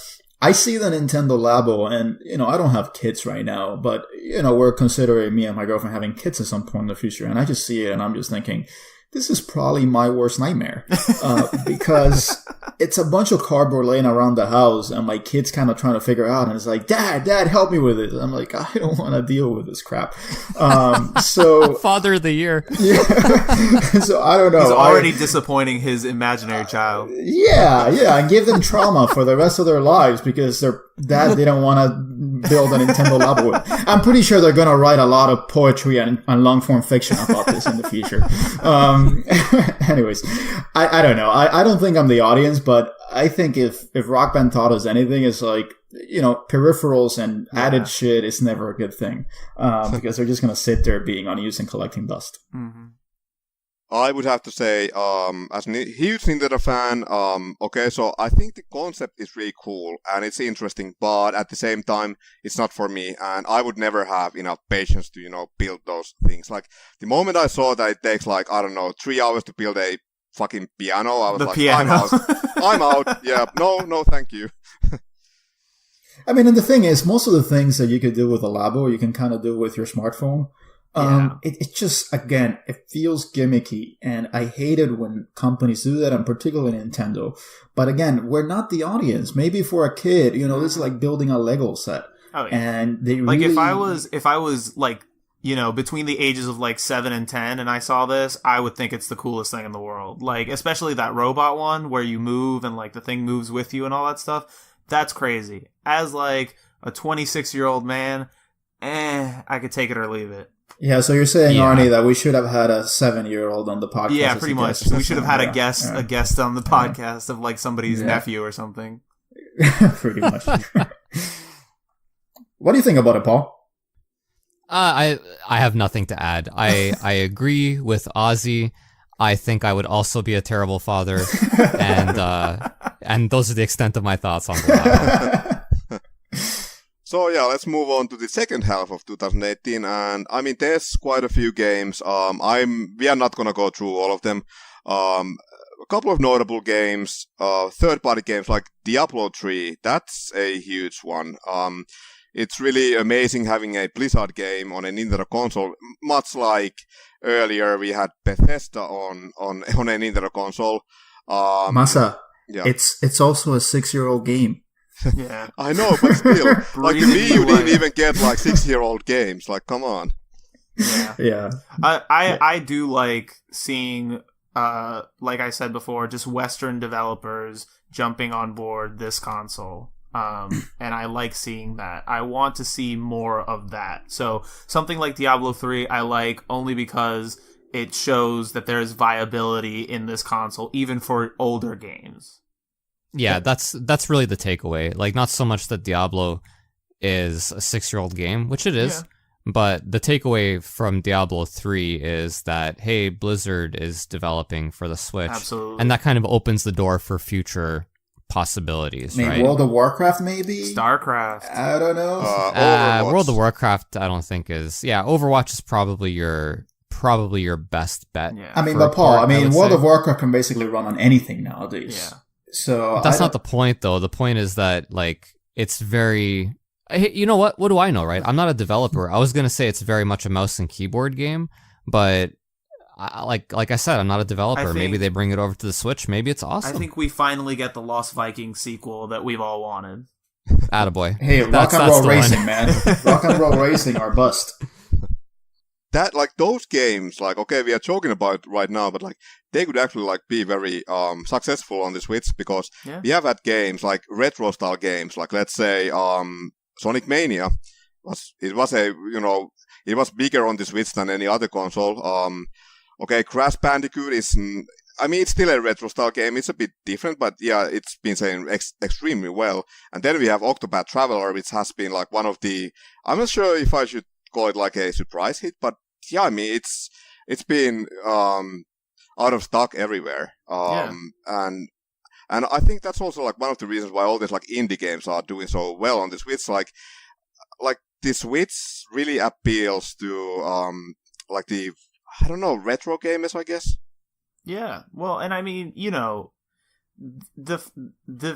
[SPEAKER 4] I see the Nintendo Labo, and, I don't have kids right now, but, we're considering, me and my girlfriend, having kids at some point in the future, and I just see it and I'm just thinking, this is probably my worst nightmare, because it's a bunch of cardboard laying around the house, and my kid's kind of trying to figure out, and it's like, Dad, help me with it. I'm like, I don't want to deal with this crap. So
[SPEAKER 1] Father of the Year.
[SPEAKER 4] Yeah. So I don't know.
[SPEAKER 3] He's already disappointing his imaginary child.
[SPEAKER 4] Yeah, and give them trauma for the rest of their lives because their dad didn't want to build a Nintendo Labo with. I'm pretty sure they're going to write a lot of poetry and long-form fiction about this in the future. Anyways, I don't know. I don't think I'm the audience, but I think if Rock Band taught us anything, it's peripherals and added shit is never a good thing, because they're just going to sit there being unused and collecting dust.
[SPEAKER 3] Mm-hmm.
[SPEAKER 2] I would have to say, as a huge Nintendo fan, so I think the concept is really cool and it's interesting, but at the same time, it's not for me, and I would never have enough patience to, build those things. The moment I saw that it takes, 3 hours to build a fucking piano, I was
[SPEAKER 3] piano.
[SPEAKER 2] I'm out. Yeah, no, thank you.
[SPEAKER 4] I mean, and the thing is, most of the things that you could do with a Labo, you can kind of do with your smartphone. It just, again, it feels gimmicky, and I hate it when companies do that, and particularly Nintendo. But again, we're not the audience. Maybe for a kid, this is like building a Lego set.
[SPEAKER 3] Oh, yeah.
[SPEAKER 4] And they really...
[SPEAKER 3] if I was between the ages of 7 and 10 and I saw this, I would think it's the coolest thing in the world. Especially that robot one where you move and the thing moves with you and all that stuff. That's crazy. As a 26-year-old man, I could take it or leave it.
[SPEAKER 4] Yeah, so you're saying, Arnie, that we should have had a 7-year-old on the podcast.
[SPEAKER 3] Yeah, pretty much. So we should have had a guest on the podcast of somebody's nephew or something.
[SPEAKER 4] Pretty much. What do you think about it, Paul?
[SPEAKER 1] I have nothing to add. I agree with Ozzy. I think I would also be a terrible father, and those are the extent of my thoughts on the Labo.
[SPEAKER 2] So yeah, let's move on to the second half of 2018, and I mean, there's quite a few games. We are not gonna go through all of them. A couple of notable games, third-party games like Diablo 3. That's a huge one. It's really amazing having a Blizzard game on a Nintendo console. Much like earlier, we had Bethesda on a Nintendo console.
[SPEAKER 4] Masa,
[SPEAKER 2] yeah.
[SPEAKER 4] It's also a 6-year-old game.
[SPEAKER 3] Yeah,
[SPEAKER 2] I know, but still, like the Wii U didn't even get like 6-year-old games. Like, come on.
[SPEAKER 4] Yeah.
[SPEAKER 3] I do like seeing, like I said before, just Western developers jumping on board this console. And I like seeing that. I want to see more of that. So something like Diablo 3, I like only because it shows that there is viability in this console, even for older games.
[SPEAKER 1] Yeah, that's really the takeaway. Like, not so much that Diablo is a 6-year-old game, which it is, but the takeaway from Diablo 3 is that, hey, Blizzard is developing for the Switch.
[SPEAKER 3] Absolutely.
[SPEAKER 1] And that kind of opens the door for future possibilities,
[SPEAKER 4] Maybe
[SPEAKER 1] right?
[SPEAKER 4] World of Warcraft, maybe?
[SPEAKER 3] StarCraft.
[SPEAKER 4] I don't know.
[SPEAKER 1] World of Warcraft, I don't think is... Yeah, Overwatch is probably your best bet.
[SPEAKER 3] Yeah.
[SPEAKER 4] I mean, but Paul, World of Warcraft can basically run on anything nowadays.
[SPEAKER 3] Yeah.
[SPEAKER 4] So
[SPEAKER 1] that's not the point, though. The point is that, like, it's very... Hey, you know what? What do I know, right? I'm not a developer. I was going to say it's very much a mouse and keyboard game, but like I said, I'm not a developer. Maybe they bring it over to the Switch. Maybe it's awesome.
[SPEAKER 3] I think we finally get the Lost Vikings sequel that we've all wanted.
[SPEAKER 1] Attaboy.
[SPEAKER 4] Hey, rock and roll racing, man. Rock and roll racing or bust.
[SPEAKER 2] That, like, those games, like, okay, we are talking about it right now, but, like, they could actually, like, be very successful on the Switch, because we have had games, like, retro-style games, like, let's say, Sonic Mania. It was bigger on the Switch than any other console. Okay, Crash Bandicoot is, I mean, it's still a retro-style game. It's a bit different, but yeah, it's been saying extremely well. And then we have Octopath Traveler, which has been, like, one of the, I'm not sure if I should call it, like, a surprise hit, but yeah, I mean, it's been out of stock everywhere, and I think that's also, like, one of the reasons why all these, like, indie games are doing so well on the Switch. Like the Switch really appeals to like the, I don't know, retro gamers, I guess.
[SPEAKER 3] Yeah, well, and I mean, you know, the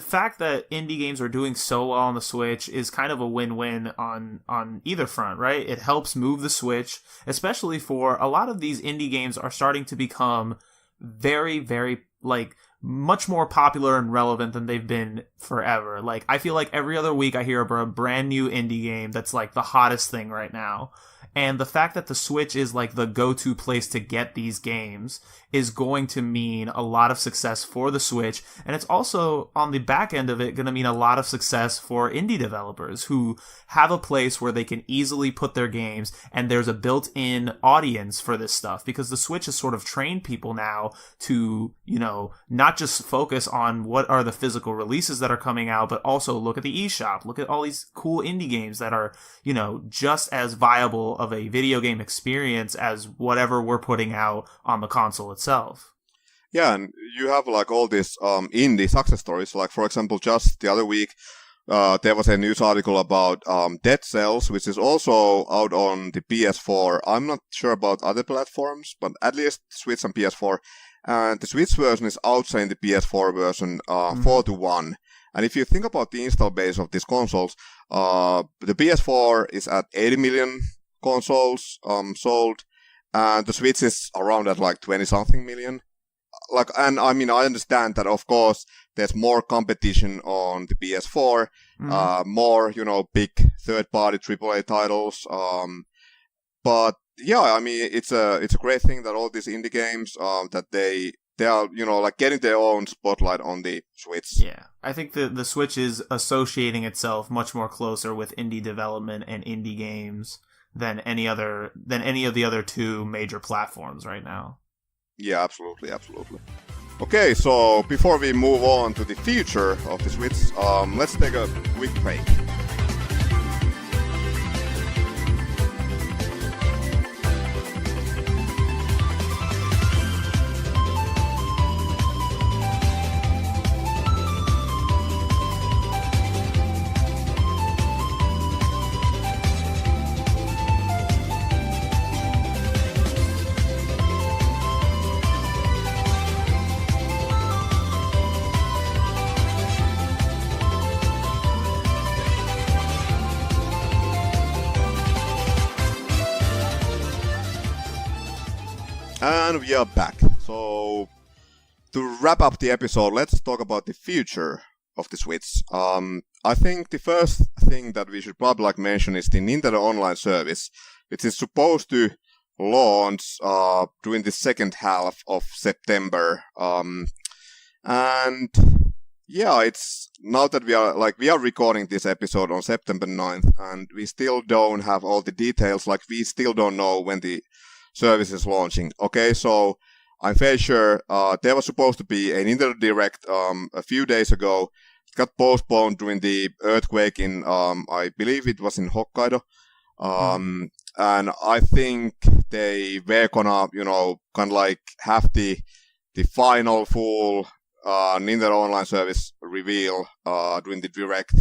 [SPEAKER 3] fact that indie games are doing so well on the Switch is kind of a win-win on either front, right? It helps move the Switch, especially for a lot of these indie games are starting to become very, very, like, much more popular and relevant than they've been forever. Like, I feel like every other week I hear about a brand new indie game that's, like, the hottest thing right now. And the fact that the Switch is, like, the go-to place to get these games is going to mean a lot of success for the Switch. And it's also, on the back end of it, going to mean a lot of success for indie developers who have a place where they can easily put their games, and there's a built-in audience for this stuff. Because the Switch has sort of trained people now to, you know, not just focus on what are the physical releases that are coming out, but also look at the eShop. Look at all these cool indie games that are, you know, just as viable of a video game experience as whatever we're putting out on the console itself.
[SPEAKER 2] Yeah, and you have, like, all these indie success stories. Like, for example, just the other week, there was a news article about Dead Cells, which is also out on the PS4. I'm not sure about other platforms, but at least Switch and PS4. And the Switch version is outselling the PS4 version 4-1. And if you think about the install base of these consoles, the PS4 is at 80 million consoles sold, and the Switch is around at, like, 20-something million. Like, and I mean, I understand that, of course, there's more competition on the PS4, more, you know, big third-party AAA titles. But yeah, I mean, it's a great thing that all these indie games that they are, you know, like, getting their own spotlight on the Switch.
[SPEAKER 3] Yeah, I think the Switch is associating itself much more closer with indie development and indie games than any of the other two major platforms right now.
[SPEAKER 2] Yeah, absolutely. Okay, so before we move on to the future of the Switch, let's take a quick break. And we are back. So, to wrap up the episode, let's talk about the future of the Switch. I think the first thing that we should probably mention is the Nintendo Online service, which is supposed to launch during the second half of September. And yeah, it's now that we are recording this episode on September 9th, and we still don't have all the details. Like, we still don't know when the service is launching. Okay, so I'm fairly sure there was supposed to be a Nintendo Direct a few days ago. It got postponed during the earthquake in, I believe it was in Hokkaido. And I think they were gonna, kind of like have the final full Nintendo Online service reveal during the Direct.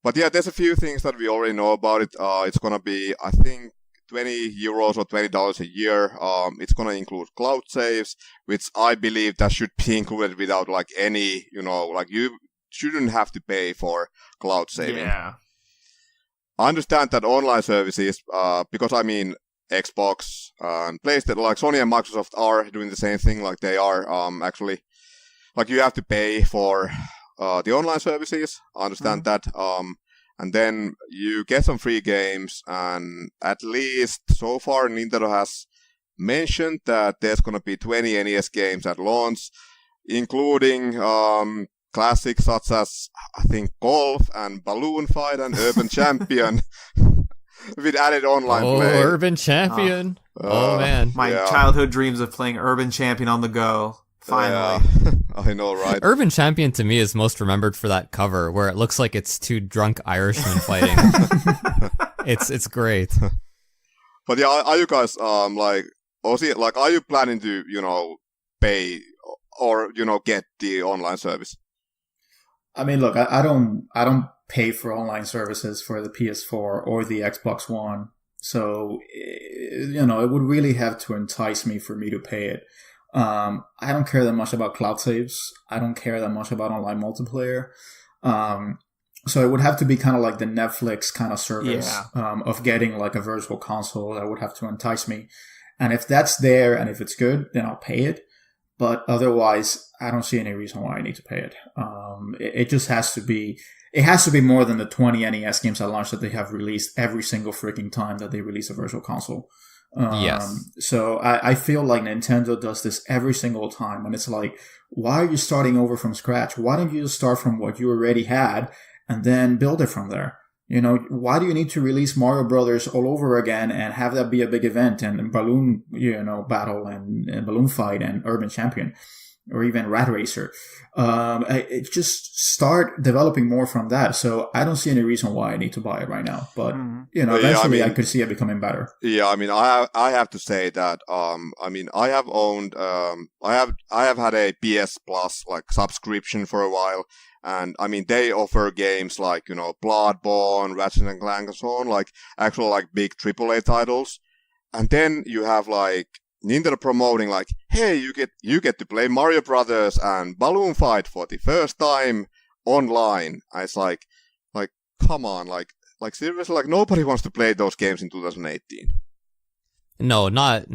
[SPEAKER 2] But yeah, there's a few things that we already know about it. It's gonna be, I think, €20 or $20 a year. It's gonna include cloud saves, which I believe that should be included without like any, you shouldn't have to pay for cloud saving.
[SPEAKER 3] Yeah.
[SPEAKER 2] I understand that online services, because I mean Xbox and PlayStation, like Sony and Microsoft are doing the same thing. Like they are actually, like you have to pay for the online services. I understand that. And then you get some free games, and at least so far Nintendo has mentioned that there's going to be 20 NES games at launch, including classics such as, I think, Golf and Balloon Fight and Urban Champion with added online play.
[SPEAKER 1] Oh, Urban Champion. Oh, man.
[SPEAKER 3] My childhood dreams of playing Urban Champion on the go. Finally.
[SPEAKER 2] I know, right?
[SPEAKER 1] Urban Champion to me is most remembered for that cover where it looks like it's two drunk Irishmen fighting. It's great.
[SPEAKER 2] But yeah, are you guys are you planning to pay or get the online service?
[SPEAKER 4] I mean, look, I don't pay for online services for the PS4 or the Xbox One, so it would really have to entice me for me to pay it. I don't care that much about cloud saves. I don't care that much about online multiplayer. So it would have to be kind of like the Netflix kind of service of getting like a virtual console that would have to entice me. And if that's there and if it's good, then I'll pay it. But otherwise, I don't see any reason why I need to pay it. It just has to be. It has to be more than the 20 NES games at launch that they have released every single freaking time that they release a virtual console.
[SPEAKER 1] Yes.
[SPEAKER 4] So I feel like Nintendo does this every single time, and it's like, why are you starting over from scratch? Why don't you just start from what you already had and then build it from there? Why do you need to release Mario Brothers all over again and have that be a big event and Balloon, Battle and Balloon Fight and Urban Champion or even Rat Racer? Just start developing more from that. So I don't see any reason why I need to buy it right now. But, eventually I could see it becoming better.
[SPEAKER 2] Yeah, I mean, I have to say that, I have owned, I have had a PS Plus, like, subscription for a while. And, I mean, they offer games like, Bloodborne, Ratchet and Clank, and so on, like, actual, like, big AAA titles. And then you have, like, Nintendo promoting, like, hey, you get to play Mario Brothers and Balloon Fight for the first time online. It's like, come on, like seriously, like, nobody wants to play those games in 2018.
[SPEAKER 1] No, not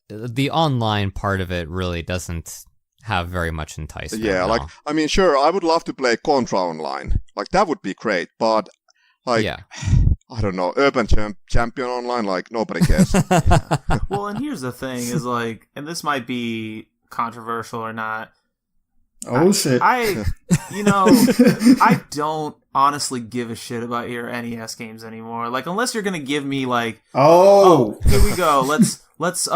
[SPEAKER 1] the online part of it really doesn't have very much enticement.
[SPEAKER 2] Yeah,
[SPEAKER 1] no.
[SPEAKER 2] like, I mean, sure, I would love to play Contra online. Like, that would be great, but, like, I don't know, Urban Champion online, like, nobody cares.
[SPEAKER 3] Well, and here's the thing, is like, and this might be controversial or not.
[SPEAKER 4] Shit.
[SPEAKER 3] I don't honestly give a shit about your NES games anymore. Like, unless you're gonna give me like, here we go. Let's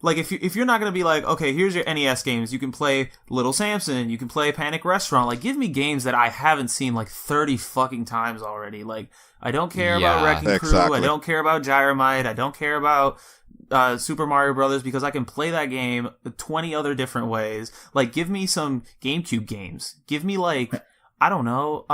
[SPEAKER 3] like, if you're not gonna be like, okay, here's your NES games. You can play Little Samson. You can play Panic Restaurant. Like, give me games that I haven't seen like 30 fucking times already. Like, I don't care about Wrecking Crew. I don't care about Gyromite. I don't care about Super Mario Brothers, because I can play that game 20 other different ways. Like, give me some GameCube games. Give me, like, I don't know,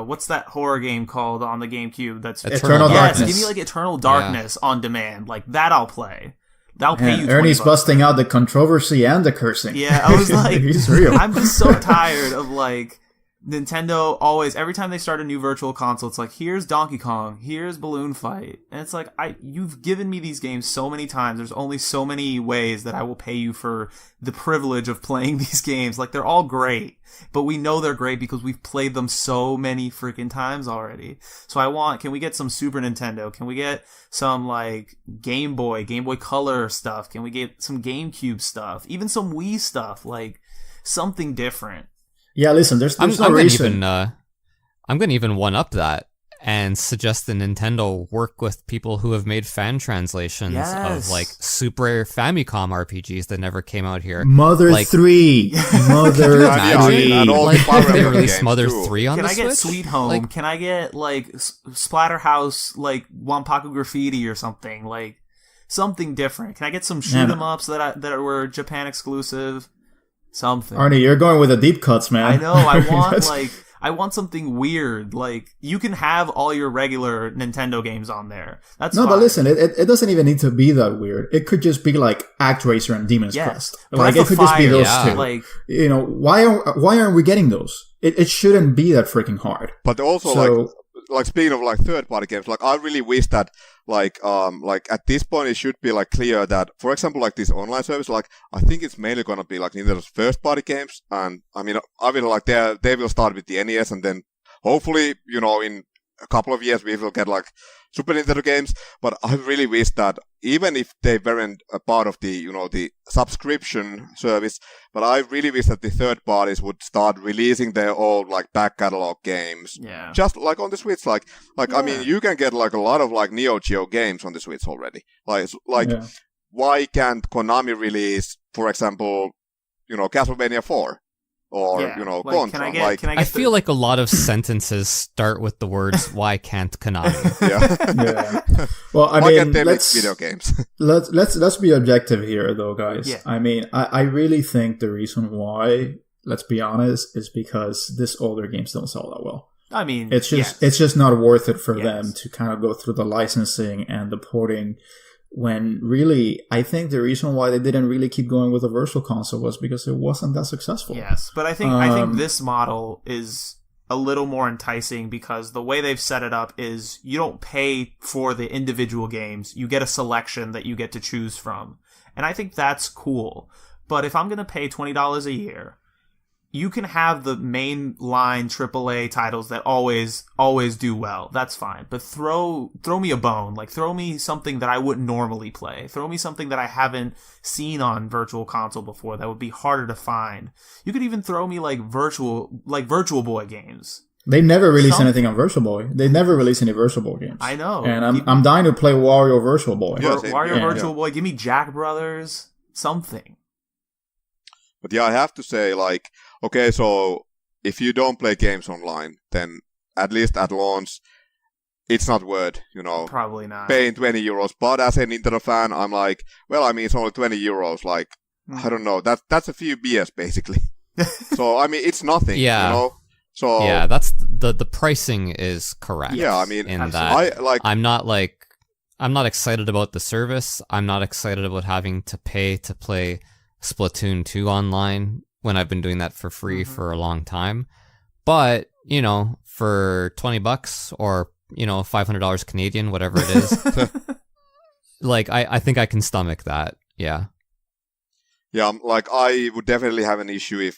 [SPEAKER 3] what's that horror game called on the GameCube that's
[SPEAKER 4] Eternal Darkness.
[SPEAKER 3] Yes, give me like Eternal Darkness on demand. Like, that I'll play. I'll pay you $20.
[SPEAKER 4] Ernie's busting out the controversy and the cursing.
[SPEAKER 3] Yeah, I was like,
[SPEAKER 4] he's real.
[SPEAKER 3] I'm just so tired of like Nintendo always, every time they start a new virtual console, it's like, here's Donkey Kong, here's Balloon Fight. And it's like, you've given me these games so many times. There's only so many ways that I will pay you for the privilege of playing these games. Like, they're all great, but we know they're great because we've played them so many freaking times already. So can we get some Super Nintendo? Can we get some, like, Game Boy Color stuff? Can we get some GameCube stuff? Even some Wii stuff? Like, something different.
[SPEAKER 4] Yeah, listen, there's no reason.
[SPEAKER 1] I'm going to even one-up that and suggest that Nintendo work with people who have made fan translations of, like, Super Famicom RPGs that never came out here.
[SPEAKER 4] Mother 3. Mother 3.
[SPEAKER 1] Like, they released Mother 3 on the Switch?
[SPEAKER 3] Can I get Sweet Home? Like, can I get, like, Splatterhouse, like, Wampaku Graffiti or something? Like, something different. Can I get some shoot-em-ups that were Japan exclusive? Something.
[SPEAKER 4] Arnie, you're going with the deep cuts, man.
[SPEAKER 3] I know. I want something weird. Like, you can have all your regular Nintendo games on there. That's fine.
[SPEAKER 4] But listen, it doesn't even need to be that weird. It could just be like ActRaiser and Demon's Quest. Like, it could just be those two.
[SPEAKER 3] Like,
[SPEAKER 4] you know, why aren't we getting those? It shouldn't be that freaking hard.
[SPEAKER 2] But also, like speaking of like third-party games, like I really wish that like at this point it should be like clear that, for example, like this online service, like I think it's mainly gonna be like Nintendo's first-party games, and I mean like they will start with the NES, and then hopefully, you know, in a couple of years we will get like Super Nintendo games. But I really wish that even if they weren't a part of the, you know, the subscription service, but I really wish that the third parties would start releasing their old like back catalog games.
[SPEAKER 3] Yeah.
[SPEAKER 2] Just like on the Switch, like I mean, you can get like a lot of like Neo Geo games on the Switch already. Why can't Konami release, for example, you know, Castlevania 4? Or, you know,
[SPEAKER 3] like,
[SPEAKER 2] Contra.
[SPEAKER 1] I feel like a lot of sentences start with the words, why can't Konami?
[SPEAKER 2] Yeah.
[SPEAKER 4] Well, I
[SPEAKER 2] why
[SPEAKER 4] mean,
[SPEAKER 2] can't they make video games?
[SPEAKER 4] let's be objective here, though, guys.
[SPEAKER 3] Yeah.
[SPEAKER 4] I mean, I really think the reason why, let's be honest, is because this older games don't sell that well.
[SPEAKER 3] I mean,
[SPEAKER 4] it's just not worth it for them to kind of go through the licensing and the porting. When really, I think the reason why they didn't really keep going with the virtual console was because it wasn't that successful.
[SPEAKER 3] Yes, but I think this model is a little more enticing because the way they've set it up is you don't pay for the individual games. You get a selection that you get to choose from. And I think that's cool. But if I'm going to pay $20 a year, you can have the main line AAA titles that always do well. That's fine. But throw me a bone. Like, throw me something that I wouldn't normally play. Throw me something that I haven't seen on Virtual Console before that would be harder to find. You could even throw me like Virtual Boy games.
[SPEAKER 4] They never released anything on Virtual Boy. They never released any Virtual Boy games.
[SPEAKER 3] I know.
[SPEAKER 4] And I'm dying to play Wario Virtual Boy.
[SPEAKER 3] Wario Virtual Boy. Give me Jack Brothers. Something.
[SPEAKER 2] But yeah, I have to say, like, okay, so if you don't play games online, then at least at launch, it's not worth, you know,
[SPEAKER 3] probably not
[SPEAKER 2] paying €20. But as a Nintendo fan, I'm like, well, I mean, it's only €20. Like, I don't know, that's a few beers basically. So I mean, it's nothing.
[SPEAKER 1] Yeah.
[SPEAKER 2] You know. So
[SPEAKER 1] yeah, that's the pricing is correct.
[SPEAKER 2] Yeah, I mean,
[SPEAKER 1] in that I'm not excited about the service. I'm not excited about having to pay to play Splatoon 2 online when I've been doing that for free for a long time. But, you know, for $20 or, you know, $500 Canadian, whatever it is, like, I think I can stomach that. Yeah.
[SPEAKER 2] Yeah, like, I would definitely have an issue if,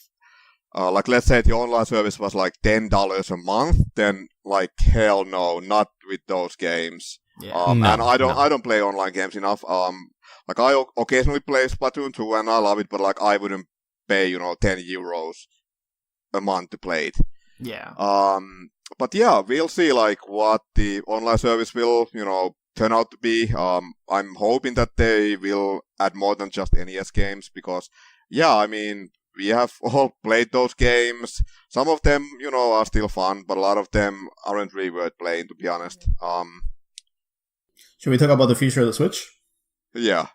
[SPEAKER 2] like, let's say the online service was like $10 a month, then, like, hell no, not with those games.
[SPEAKER 3] Yeah.
[SPEAKER 2] And I don't play online games enough. Like, I occasionally play Splatoon 2 and I love it, but, like, I wouldn't pay, you know, €10 a month to play it.
[SPEAKER 3] Yeah.
[SPEAKER 2] But yeah, we'll see, like, what the online service will, you know, turn out to be. I'm hoping that they will add more than just NES games because, yeah, I mean, we have all played those games. Some of them, you know, are still fun, but a lot of them aren't really worth playing, to be honest.
[SPEAKER 4] Should we talk about the future of the Switch?
[SPEAKER 2] Yeah.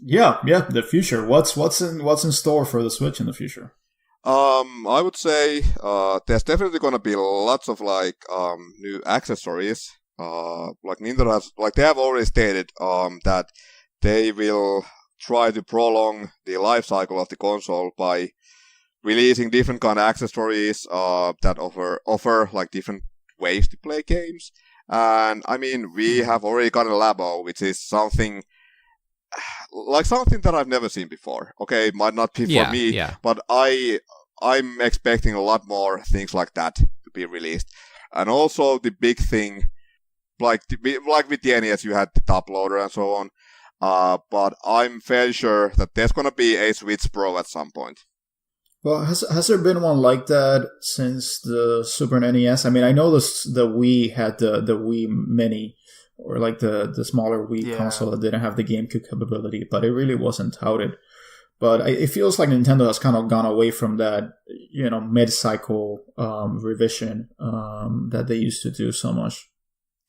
[SPEAKER 4] Yeah, the future. What's in store for the Switch in the future?
[SPEAKER 2] I would say there's definitely gonna be lots of like new accessories. Like Nintendo has, like they have already stated that they will try to prolong the life cycle of the console by releasing different kind of accessories that offer like different ways to play games. And I mean, we have already got a Labo, which is something that I've never seen before. Okay, it might not be for me, but I'm expecting a lot more things like that to be released. And also the big thing, like with the NES, you had the top loader and so on. But I'm fairly sure that there's going to be a Switch Pro at some point.
[SPEAKER 4] Well, has there been one like that since the Super NES? I mean, I know the Wii had the Wii Mini, or like the smaller Wii console that didn't have the GameCube capability, but it really wasn't touted. But it feels like Nintendo has kind of gone away from that, mid-cycle revision that they used to do so much.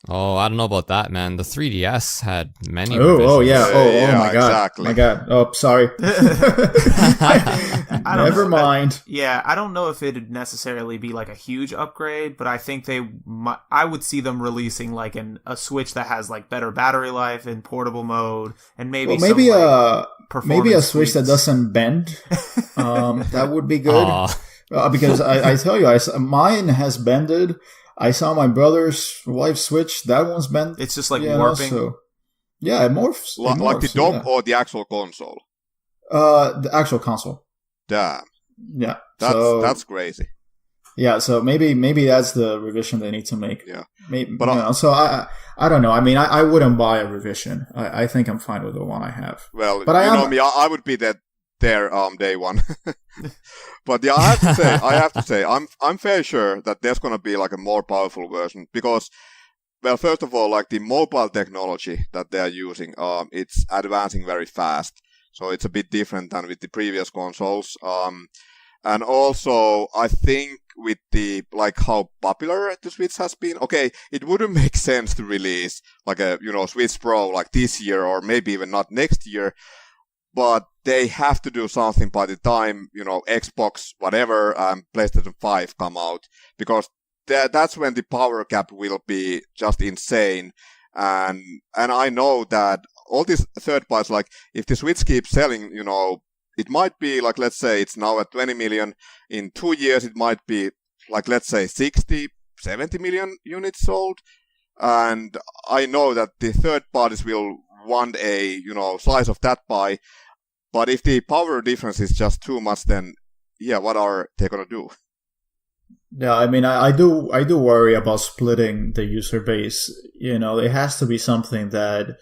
[SPEAKER 1] Oh, I don't know about that, man. The 3DS had many
[SPEAKER 4] revisions. Oh, yeah.
[SPEAKER 2] Yeah,
[SPEAKER 4] my God.
[SPEAKER 2] Exactly.
[SPEAKER 4] My God. Oh, sorry. Never mind.
[SPEAKER 3] I don't know if it'd necessarily be like a huge upgrade, but I think I would see them releasing like a Switch that has like better battery life in portable mode, and maybe
[SPEAKER 4] a Switch that doesn't bend. That would be good. Because I tell you, mine has bended. I saw my brother's wife's Switch. That one's bent.
[SPEAKER 3] It's just like warping.
[SPEAKER 4] It morphs.
[SPEAKER 2] Like the dock or the actual console?
[SPEAKER 4] The actual console.
[SPEAKER 2] Damn.
[SPEAKER 4] Yeah.
[SPEAKER 2] That's crazy.
[SPEAKER 4] Yeah, so maybe that's the revision they need to make.
[SPEAKER 2] Yeah.
[SPEAKER 4] Maybe, but so I don't know. I mean, I wouldn't buy a revision. I think I'm fine with the one I have.
[SPEAKER 2] Well, but you know me, I would be there day one. But yeah, I have to say, I'm fairly sure that there's gonna be like a more powerful version because, well, first of all, like the mobile technology that they're using, it's advancing very fast, so it's a bit different than with the previous consoles. And also, I think with the like how popular the Switch has been, okay, it wouldn't make sense to release like a Switch Pro like this year or maybe even not next year. But they have to do something by the time, Xbox, whatever, PlayStation 5 come out. Because that's when the power gap will be just insane. And I know that all these third parties, like, if the Switch keeps selling, it might be, like, let's say it's now at 20 million. In 2 years, it might be, like, let's say 60, 70 million units sold. And I know that the third parties will want a, slice of that pie. But if the power difference is just too much, then what are they gonna do?
[SPEAKER 4] Yeah, I mean, I do worry about splitting the user base. It has to be something that,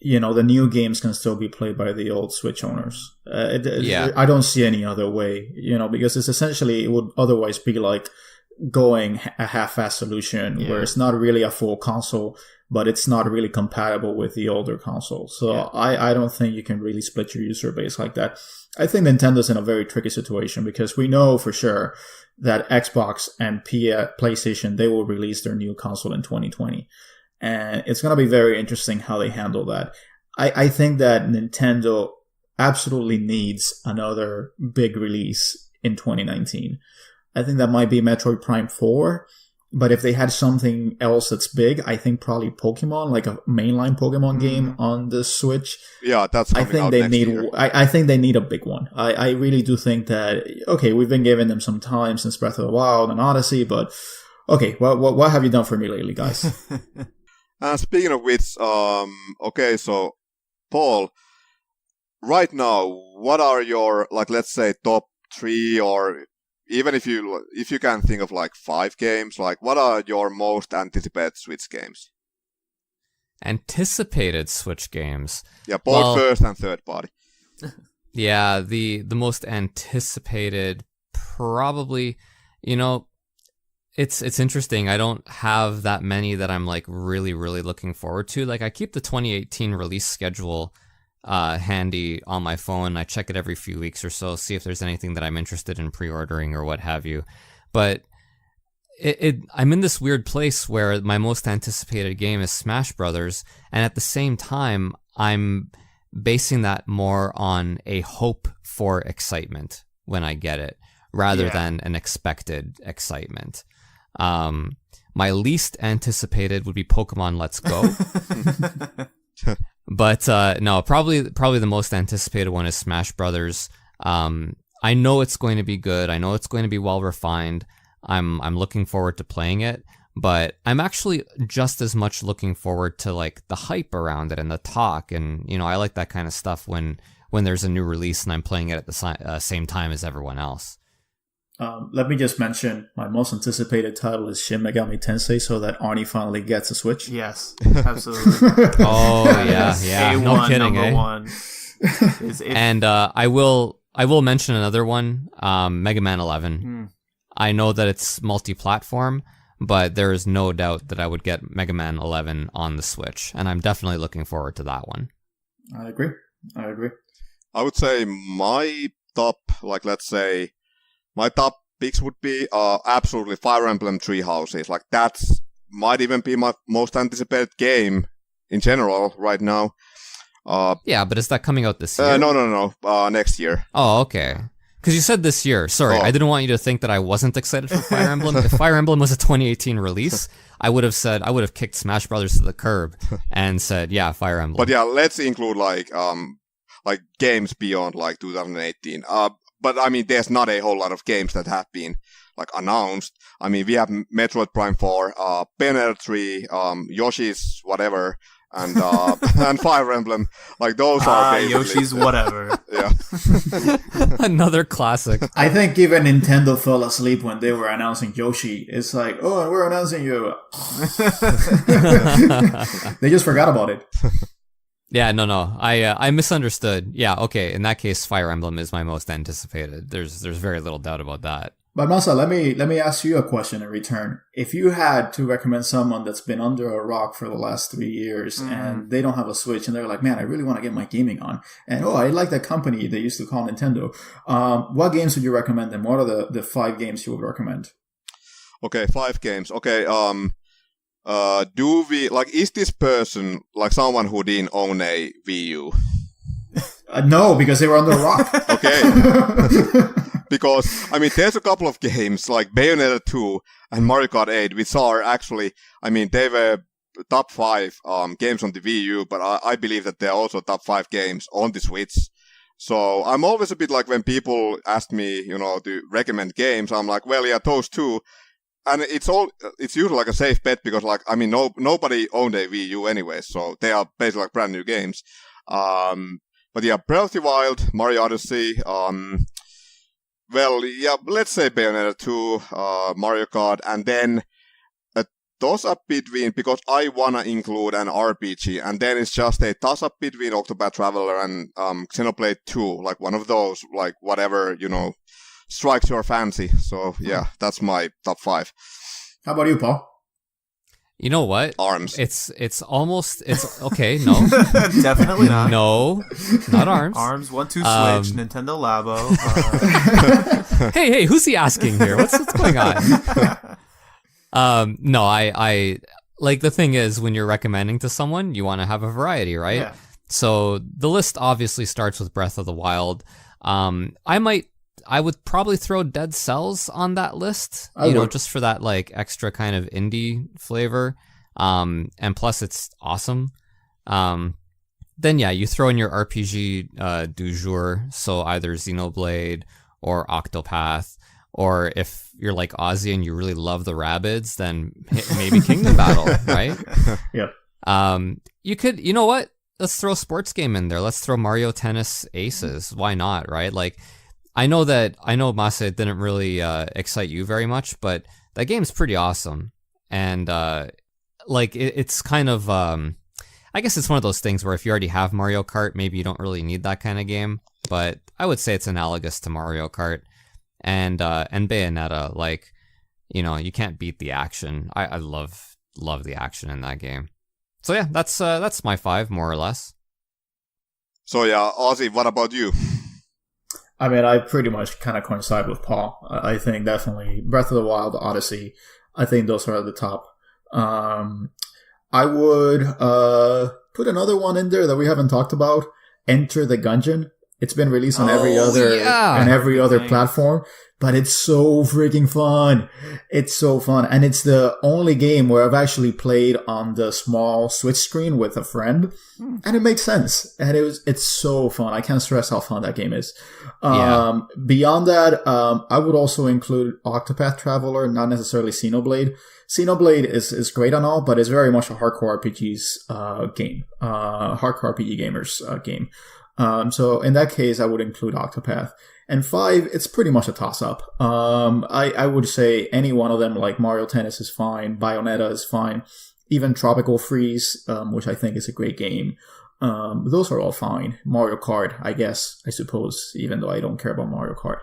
[SPEAKER 4] the new games can still be played by the old Switch owners. I don't see any other way, because it would otherwise be like going a half-assed solution where it's not really a full console, but it's not really compatible with the older console. So I don't think you can really split your user base like that. I think Nintendo's in a very tricky situation because we know for sure that Xbox and PlayStation, they will release their new console in 2020. And it's going to be very interesting how they handle that. I think that Nintendo absolutely needs another big release in 2019. I think that might be Metroid Prime 4. But if they had something else that's big, I think probably Pokemon, like a mainline Pokemon game on the Switch.
[SPEAKER 2] Yeah, that's coming out next year.
[SPEAKER 4] I think they need a big one. I really do think that, okay, we've been giving them some time since Breath of the Wild and Odyssey, but okay, what have you done for me lately, guys?
[SPEAKER 2] Speaking of which, okay, so Paul, right now, what are your, like, let's say top 3 or even if you can think of like 5 games, like what are your most anticipated Switch games?
[SPEAKER 1] Anticipated Switch games?
[SPEAKER 2] Yeah, both first and third party.
[SPEAKER 1] Yeah, the most anticipated probably, it's interesting. I don't have that many that I'm like really, really looking forward to. Like I keep the 2018 release schedule handy on my phone. I check it every few weeks or so, see if there's anything that I'm interested in pre-ordering or what have you. But I'm in this weird place where my most anticipated game is Smash Brothers, and at the same time, I'm basing that more on a hope for excitement when I get it, rather than an expected excitement. My least anticipated would be Pokemon Let's Go. But no, probably the most anticipated one is Smash Brothers. I know it's going to be good. I know it's going to be well refined. I'm looking forward to playing it, but I'm actually just as much looking forward to like the hype around it and the talk, and you know, I like that kind of stuff when there's a new release and I'm playing it at the same time as everyone else.
[SPEAKER 4] Let me just mention my most anticipated title is Shin Megami Tensei, so that Arnie finally gets a Switch.
[SPEAKER 3] Yes, absolutely.
[SPEAKER 1] Oh yeah.
[SPEAKER 3] A1,
[SPEAKER 1] No kidding,
[SPEAKER 3] number
[SPEAKER 1] eh?
[SPEAKER 3] one.
[SPEAKER 1] And I will mention another one, Mega Man 11. I know that it's multi-platform, but there is no doubt that I would get Mega Man 11 on the Switch, and I'm definitely looking forward to that one.
[SPEAKER 4] I agree.
[SPEAKER 2] I would say my top, like let's say, my top picks would be absolutely Fire Emblem Three Houses. Like that's might even be my most anticipated game in general right now.
[SPEAKER 1] Yeah, but is that coming out this year?
[SPEAKER 2] No. Next year.
[SPEAKER 1] Oh, okay. Because you said this year. Sorry, I didn't want you to think that I wasn't excited for Fire Emblem. If Fire Emblem was a 2018 release, I would have kicked Smash Brothers to the curb and said, yeah, Fire Emblem.
[SPEAKER 2] But yeah, let's include like games beyond like 2018. But I mean, there's not a whole lot of games that have been like announced. I mean, we have Metroid Prime 4, Bayonetta 3, Yoshi's whatever, and and Fire Emblem. Like those are basically
[SPEAKER 3] Yoshi's whatever.
[SPEAKER 2] Yeah.
[SPEAKER 1] Another classic.
[SPEAKER 4] I think even Nintendo fell asleep when they were announcing Yoshi. It's like, oh, we're announcing you. They just forgot about it.
[SPEAKER 1] Yeah, no. I misunderstood. Yeah, okay. In that case, Fire Emblem is my most anticipated. There's very little doubt about that.
[SPEAKER 4] But Masa, let me ask you a question in return. If you had to recommend someone that's been under a rock for the last 3 years and they don't have a Switch and they're like, man, I really want to get my gaming on, and I like that company they used to call Nintendo, what games would you recommend them? What are the 5 games you would recommend?
[SPEAKER 2] Okay, 5 games. Okay, do we like? Is this person like someone who didn't own a Wii U?
[SPEAKER 4] No, because they were under a rock.
[SPEAKER 2] Okay. Because, I mean, there's a couple of games like Bayonetta 2 and Mario Kart 8, which are actually, I mean, they were top 5 games on the Wii U, but I believe that they're also top 5 games on the Switch. So I'm always a bit like when people ask me, to recommend games, I'm like, well, yeah, those two. And it's usually like a safe bet because, like, I mean, nobody owned a Wii U anyway, so they are basically like brand new games. But yeah, Breath of the Wild, Mario Odyssey, well, yeah, let's say Bayonetta 2, Mario Kart, and then toss-up between, because I wanna include an RPG, and then it's just a toss-up between Octopath Traveler and Xenoblade 2, like one of those, like whatever, strikes your fancy. So yeah, that's my top 5.
[SPEAKER 4] How about you, Paul?
[SPEAKER 1] You know what?
[SPEAKER 2] Arms.
[SPEAKER 1] It's okay. No,
[SPEAKER 3] Definitely not.
[SPEAKER 1] No, not Arms.
[SPEAKER 3] Arms 1-2 Switch, Nintendo Labo.
[SPEAKER 1] Hey, who's he asking here? What's going on? No, I like, the thing is, when you're recommending to someone, you want to have a variety, right?
[SPEAKER 3] Yeah.
[SPEAKER 1] So the list obviously starts with Breath of the Wild. I would probably throw Dead Cells on that list, just for that like extra kind of indie flavor. And plus it's awesome. Then yeah, you throw in your RPG du jour, so either Xenoblade or Octopath, or if you're like Ozzy and you really love the Rabbids, then maybe Kingdom Battle, right?
[SPEAKER 4] Yeah.
[SPEAKER 1] You could, you know what? Let's throw a sports game in there. Let's throw Mario Tennis Aces. Why not, right? Like, I know Masa didn't really excite you very much, but that game's pretty awesome. And it's kind of, I guess it's one of those things where if you already have Mario Kart, maybe you don't really need that kind of game. But I would say it's analogous to Mario Kart. And Bayonetta, like, you can't beat the action. I love the action in that game. So yeah, that's my 5, more or less.
[SPEAKER 2] So yeah, Ozzy, what about you?
[SPEAKER 4] I mean, I pretty much kind of coincide with Paul. I think definitely Breath of the Wild, Odyssey, I think those are at the top. I would put another one in there that we haven't talked about, Enter the Gungeon. It's been released on every other platform, but it's so freaking fun. It's so fun. And it's the only game where I've actually played on the small Switch screen with a friend. And it makes sense. And it's so fun. I can't stress how fun that game is. Beyond that, I would also include Octopath Traveler, not necessarily Xenoblade. Xenoblade is great and all, but it's very much a hardcore RPG's game. Hardcore RPG gamers game. So in that case, I would include Octopath. And 5, it's pretty much a toss-up. I would say any one of them, like Mario Tennis is fine, Bayonetta is fine, even Tropical Freeze, which I think is a great game. Those are all fine. Mario Kart, I suppose, even though I don't care about Mario Kart.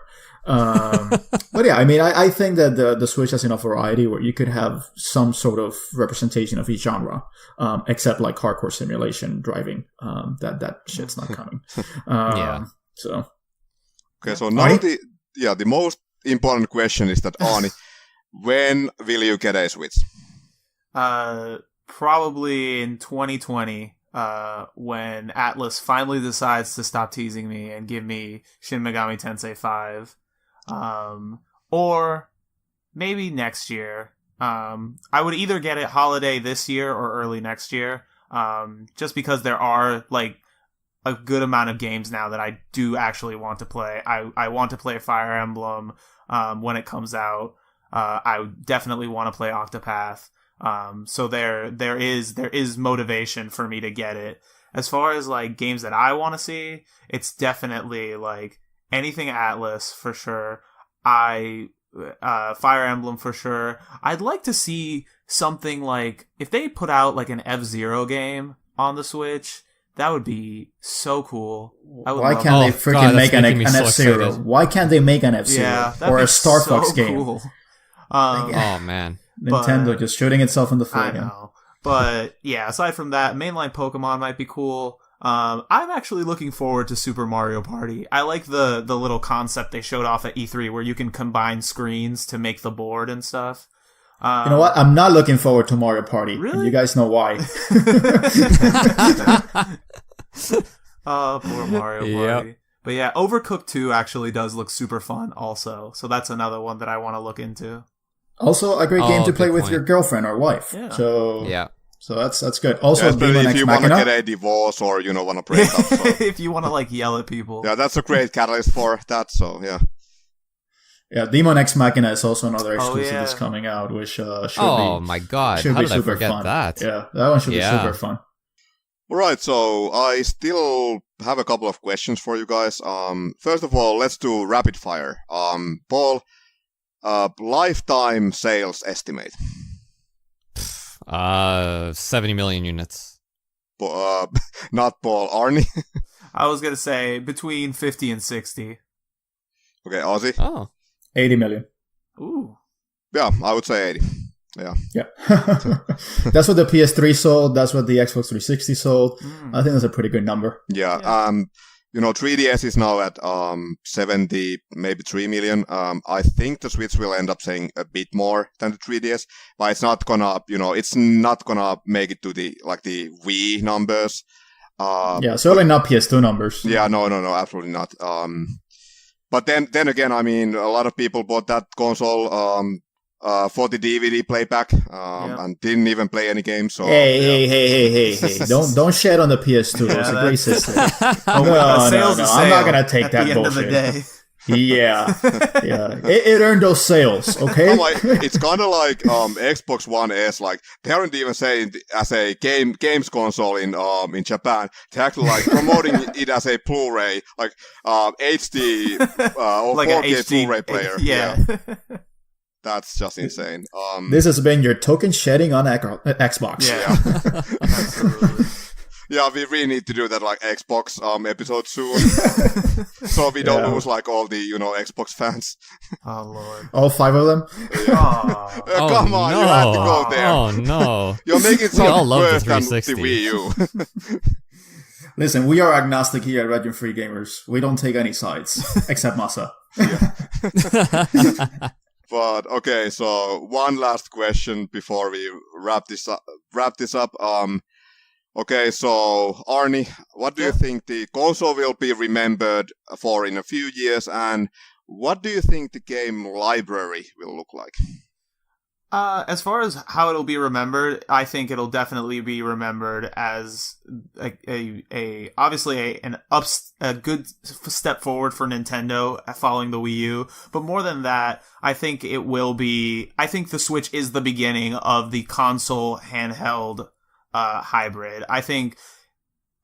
[SPEAKER 4] But yeah, I mean, I think that the Switch has enough variety where you could have some sort of representation of each genre, except like hardcore simulation driving. That shit's not coming. So.
[SPEAKER 2] Okay, so now the most important question is that, Arnie, when will you get a Switch?
[SPEAKER 3] Probably in 2020, when Atlas finally decides to stop teasing me and give me Shin Megami Tensei 5. Or maybe next year. I would either get it holiday this year or early next year. Just because there are like a good amount of games now that I do actually want to play. I want to play Fire Emblem when it comes out. I definitely want to play Octopath. So there is motivation for me to get it. As far as like games that I want to see, it's definitely like anything Atlas for sure. Fire Emblem for sure. I'd like to see something like if they put out like an F-Zero game on the Switch. That would be so cool.
[SPEAKER 4] Why can't they freaking make an F-Zero? Why can't they make an F-Zero or a Star Fox game?
[SPEAKER 3] Cool.
[SPEAKER 1] Oh man,
[SPEAKER 4] Nintendo just shooting itself in the foot.
[SPEAKER 3] I know, but yeah. Aside from that, mainline Pokemon might be cool. I'm actually looking forward to Super Mario Party. I like the little concept they showed off at E3 where you can combine screens to make the board and stuff.
[SPEAKER 4] You know what? I'm not looking forward to Mario Party.
[SPEAKER 3] Really?
[SPEAKER 4] You guys know why.
[SPEAKER 3] Oh, poor Mario Party. But yeah, Overcooked 2 actually does look super fun also. So that's another one that I want to look into.
[SPEAKER 4] Also, a great game to play with your girlfriend or wife. Yeah. So that's good. Also,
[SPEAKER 2] if you want to get a divorce or want to break up. So.
[SPEAKER 3] If you want to like yell at people.
[SPEAKER 2] Yeah, that's a great catalyst for that. So yeah.
[SPEAKER 4] Yeah, Demon X Machina is also another exclusive that's coming out, which should be.
[SPEAKER 1] Oh my god!
[SPEAKER 4] Should
[SPEAKER 1] How
[SPEAKER 4] be
[SPEAKER 1] did
[SPEAKER 4] super
[SPEAKER 1] I forget
[SPEAKER 4] fun.
[SPEAKER 1] that?
[SPEAKER 4] Yeah, that one should be super fun.
[SPEAKER 2] All right, so I still have a couple of questions for you guys. First of all, let's do rapid fire. Paul, lifetime sales estimate.
[SPEAKER 1] 70 million units.
[SPEAKER 2] Not Paul, Arnie.
[SPEAKER 3] I was gonna say between 50 and 60.
[SPEAKER 2] Okay, Ozzy.
[SPEAKER 1] Oh.
[SPEAKER 4] 80 million.
[SPEAKER 3] Ooh.
[SPEAKER 2] Yeah, I would say 80. Yeah.
[SPEAKER 4] That's what the PS3 sold. That's what the Xbox 360 sold. I think that's a pretty good number.
[SPEAKER 2] Yeah. 3DS is now at 70, maybe 3 million. I think the Switch will end up saying a bit more than the 3DS, but it's not gonna, it's not gonna make it to the Wii numbers.
[SPEAKER 4] Certainly not PS2 numbers.
[SPEAKER 2] Yeah, no, absolutely not. But then again, I mean, a lot of people bought that console for the DVD playback and didn't even play any games. So
[SPEAKER 4] hey! Don't shed on the PS2. It's a great system. No. I'm not gonna take that bullshit. Yeah. It earned those sales, okay?
[SPEAKER 2] It's kind of like Xbox One S. Like they aren't even saying as a games console in Japan. They're actually like promoting it as a Blu-ray, like HD or like 4K Blu-ray player.
[SPEAKER 3] Yeah.
[SPEAKER 2] That's just insane.
[SPEAKER 4] This has been your token shedding on Xbox.
[SPEAKER 2] Yeah. Absolutely. Yeah, we really need to do that like Xbox episode soon, so we don't lose like all the Xbox fans.
[SPEAKER 3] Oh Lord!
[SPEAKER 4] All 5 of them.
[SPEAKER 2] Yeah. Come on, you have to go there.
[SPEAKER 1] Oh no!
[SPEAKER 2] You're making something worse than the
[SPEAKER 1] 360.
[SPEAKER 2] Wii U.
[SPEAKER 4] Listen, we are agnostic here at Region Free Gamers. We don't take any sides except Masa.
[SPEAKER 2] But okay, so one last question before we wrap this up. Okay, so Arnie, what do you think the console will be remembered for in a few years, and what do you think the game library will look like?
[SPEAKER 3] As far as how it'll be remembered, I think it'll definitely be remembered as obviously a good step forward for Nintendo following the Wii U. But more than that, I think the Switch is the beginning of the console handheld hybrid. I think,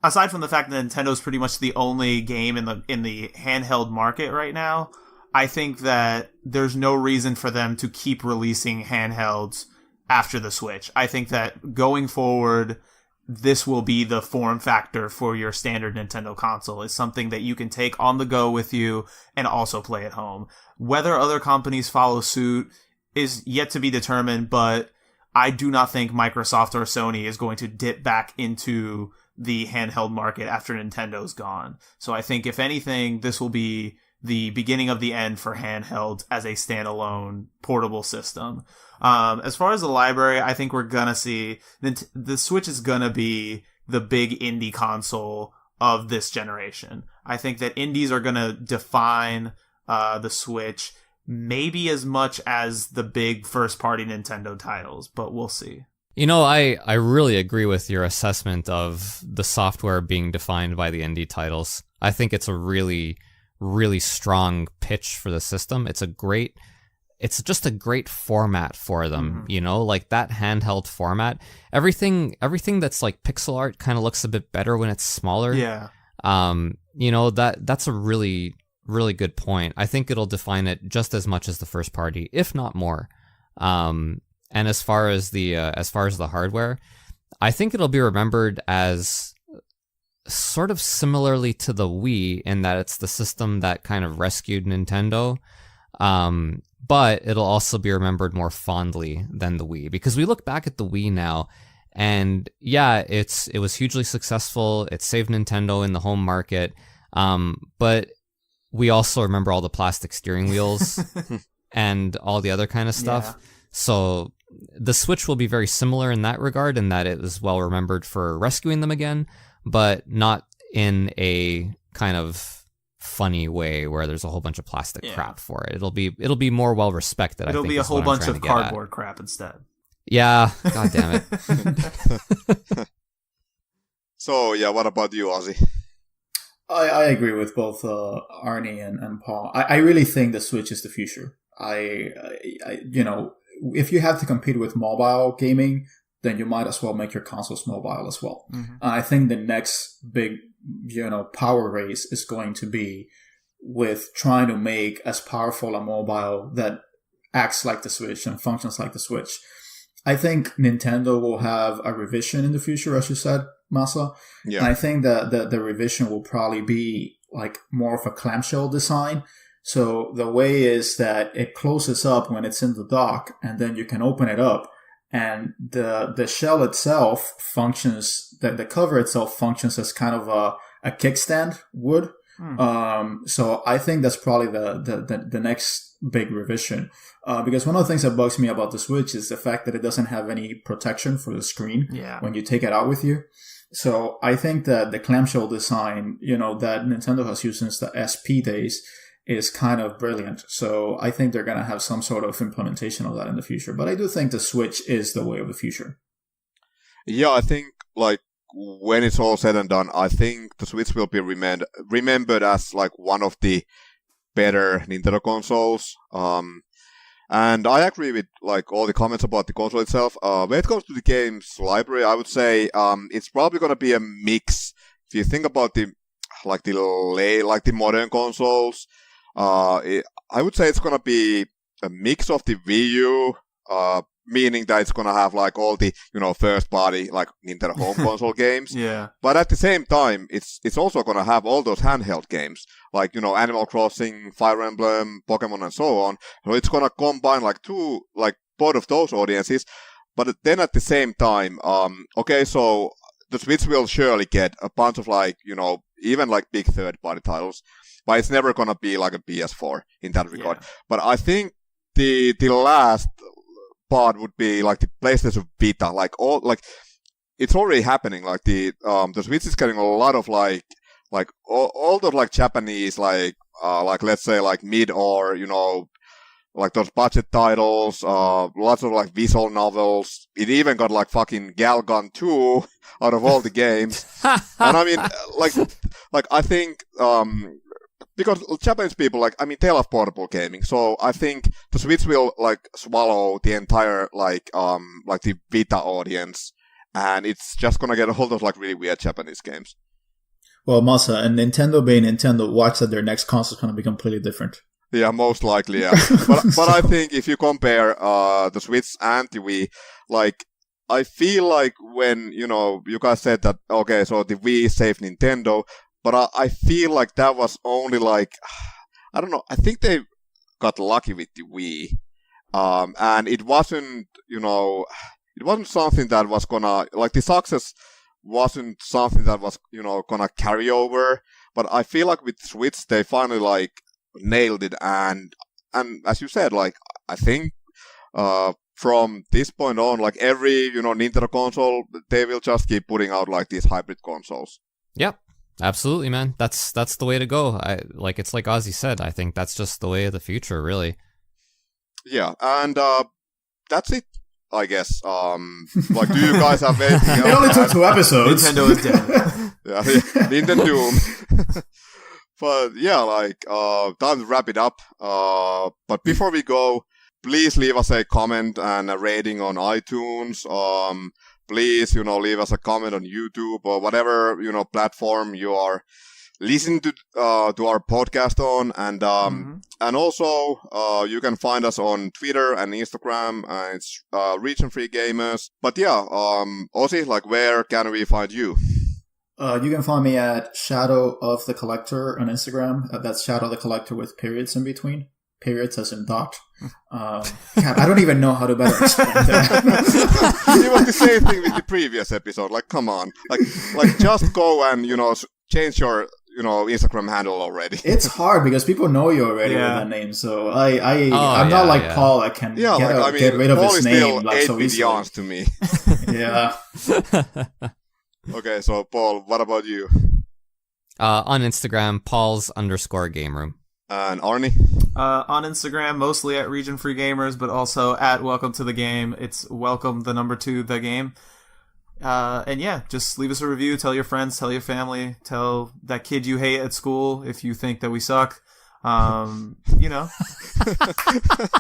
[SPEAKER 3] aside from the fact that Nintendo's pretty much the only game in the handheld market right now, I think that there's no reason for them to keep releasing handhelds after the Switch. I think that going forward, this will be the form factor for your standard Nintendo console. It's something that you can take on the go with you and also play at home. Whether other companies follow suit is yet to be determined, but I do not think Microsoft or Sony is going to dip back into the handheld market after Nintendo's gone. So I think, if anything, this will be the beginning of the end for handheld as a standalone portable system. As far as the library, I think we're gonna see the Switch is gonna be the big indie console of this generation. I think that indies are gonna define the Switch maybe as much as the big first-party Nintendo titles, but we'll see.
[SPEAKER 1] You know, I really agree with your assessment of the software being defined by the indie titles. I think it's a really strong pitch for the system. It's just a great format for them, you know, like that handheld format. Everything that's like pixel art kind of looks a bit better when it's smaller.
[SPEAKER 3] Yeah.
[SPEAKER 1] You know, that's a really good point. I think it'll define it just as much as the first party, if not more. And as far as the hardware, I think it'll be remembered as sort of similarly to the Wii, in that it's the system that kind of rescued Nintendo. But it'll also be remembered more fondly than the Wii, because we look back at the Wii now, and yeah, it was hugely successful. It saved Nintendo in the home market. But we also remember all the plastic steering wheels and all the other kind of stuff.
[SPEAKER 3] Yeah.
[SPEAKER 1] So the Switch will be very similar in that regard, in that it was well remembered for rescuing them again, but not in a kind of funny way where there's a whole bunch of plastic crap for it. It'll be more well respected.
[SPEAKER 3] It'll be a whole bunch of cardboard crap instead.
[SPEAKER 1] Yeah, god damn it.
[SPEAKER 2] So yeah, what about you, Ozzy?
[SPEAKER 4] I agree with both Arnie and Paul. I really think the Switch is the future. I you know, if you have to compete with mobile gaming, then you might as well make your consoles mobile as well. I think the next big, you know, power race is going to be with trying to make as powerful a mobile that acts like the Switch and functions like the Switch. I think Nintendo will have a revision in the future, as you said, Masa. Yeah. And I think that the revision will probably be like more of a clamshell design. So the way is that it closes up when it's in the dock, and then you can open it up, and the shell itself functions, the cover itself functions as kind of a kickstand would. So I think that's probably the next big revision. Because one of the things that bugs me about the Switch is the fact that it doesn't have any protection for the screen when you take it out with you. So I think that the clamshell design, you know, that Nintendo has used since the SP days is kind of brilliant. So I think they're going to have some sort of implementation of that in the future. But I do think the Switch is the way of the future.
[SPEAKER 2] Yeah, I think, like, when it's all said and done, I think the Switch will be remembered as, like, one of the better Nintendo consoles. And I agree with, like, all the comments about the console itself. When it comes to the games library, I would say it's probably going to be a mix. If you think about the modern consoles, I would say it's going to be a mix of the Wii U, meaning that it's going to have, like, all the, you know, first party, like, Nintendo home console games.
[SPEAKER 3] Yeah.
[SPEAKER 2] But at the same time, it's also going to have all those handheld games, like, you know, Animal Crossing, Fire Emblem, Pokemon, and so on. So it's going to combine, like, both of those audiences. But then at the same time, okay, so the Switch will surely get a bunch of, like, you know, even, like, big third-party titles, but it's never going to be like a PS4 in that regard. Yeah. But I think the last part would be, like, the PlayStation Vita, it's already happening. Like the Switch is getting a lot of like all those like Japanese like let's say like mid or like those budget titles, lots of like visual novels. It even got like fucking Galgun 2 out of all the games. And I mean, like I think, because Japanese people, like, I mean, they love portable gaming. So I think the Switch will like swallow the entire like the Vita audience. And it's just gonna get a hold of like really weird Japanese games.
[SPEAKER 4] Well, Masa, and Nintendo being Nintendo, watch that their next console is going to be completely different.
[SPEAKER 2] Yeah, most likely, yeah. but I think if you compare the Switch and the Wii, like, I feel like when, you guys said that, okay, so the Wii saved Nintendo, but I feel like that was only like, I don't know, I think they got lucky with the Wii. And it wasn't, it wasn't something that was gonna, like, the success wasn't something that was, gonna carry over. But I feel like with Switch, they finally, like, nailed it, and as you said, like, I think from this point on, like, every Nintendo console, they will just keep putting out like these hybrid consoles.
[SPEAKER 1] Yep, absolutely, man. That's the way to go. It's like Ozzy said, I think that's just the way of the future, really.
[SPEAKER 2] Yeah, and that's it, I guess. Like, do you guys have anything else?
[SPEAKER 4] It only took 2 episodes.
[SPEAKER 3] Nintendo is dead.
[SPEAKER 2] Yeah, Nintendo Doom. But yeah, like, time to wrap it up. But before we go, please leave us a comment and a rating on iTunes. Please, leave us a comment on YouTube or whatever, platform you are listening to our podcast on. And also, you can find us on Twitter and Instagram. It's Region Free Gamers. But yeah, Ozzy, like, where can we find you?
[SPEAKER 4] You can find me at Shadow of the Collector on Instagram. That's Shadow the Collector with periods in between. Periods as in dot. God, I don't even know how to better explain that.
[SPEAKER 2] It was the same thing with the previous episode. Like, come on. Like just go and, change your, Instagram handle already.
[SPEAKER 4] It's hard because people know you already with that name. So I'm not like Paul that can get rid of
[SPEAKER 2] Paul
[SPEAKER 4] his name like so easily.
[SPEAKER 2] To me.
[SPEAKER 4] Yeah.
[SPEAKER 2] Okay, so Paul, what about you?
[SPEAKER 1] On Instagram, Paul's_game room.
[SPEAKER 2] And Arnie?
[SPEAKER 3] On Instagram, mostly at Region Free Gamers, but also at Welcome to the Game. It's welcome, the number 2, the game. And yeah, just leave us a review, tell your friends, tell your family, tell that kid you hate at school if you think that we suck.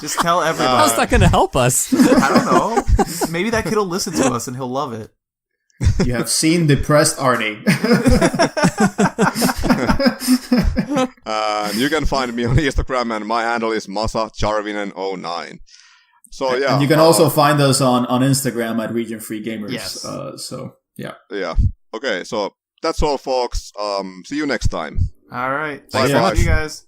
[SPEAKER 3] Just tell everybody.
[SPEAKER 1] How's that going to help us?
[SPEAKER 3] I don't know. Maybe that kid will listen to us and he'll love it.
[SPEAKER 4] You have seen depressed Arnie.
[SPEAKER 2] You can find me on Instagram, and my handle is MasaCharvinen09. So yeah,
[SPEAKER 4] and you can also find us on Instagram at Region Free Gamers.
[SPEAKER 3] Yes.
[SPEAKER 4] So yeah.
[SPEAKER 2] Yeah. Okay. So that's all, folks. See you next time.
[SPEAKER 3] All right.
[SPEAKER 2] Thanks
[SPEAKER 3] so much, you guys.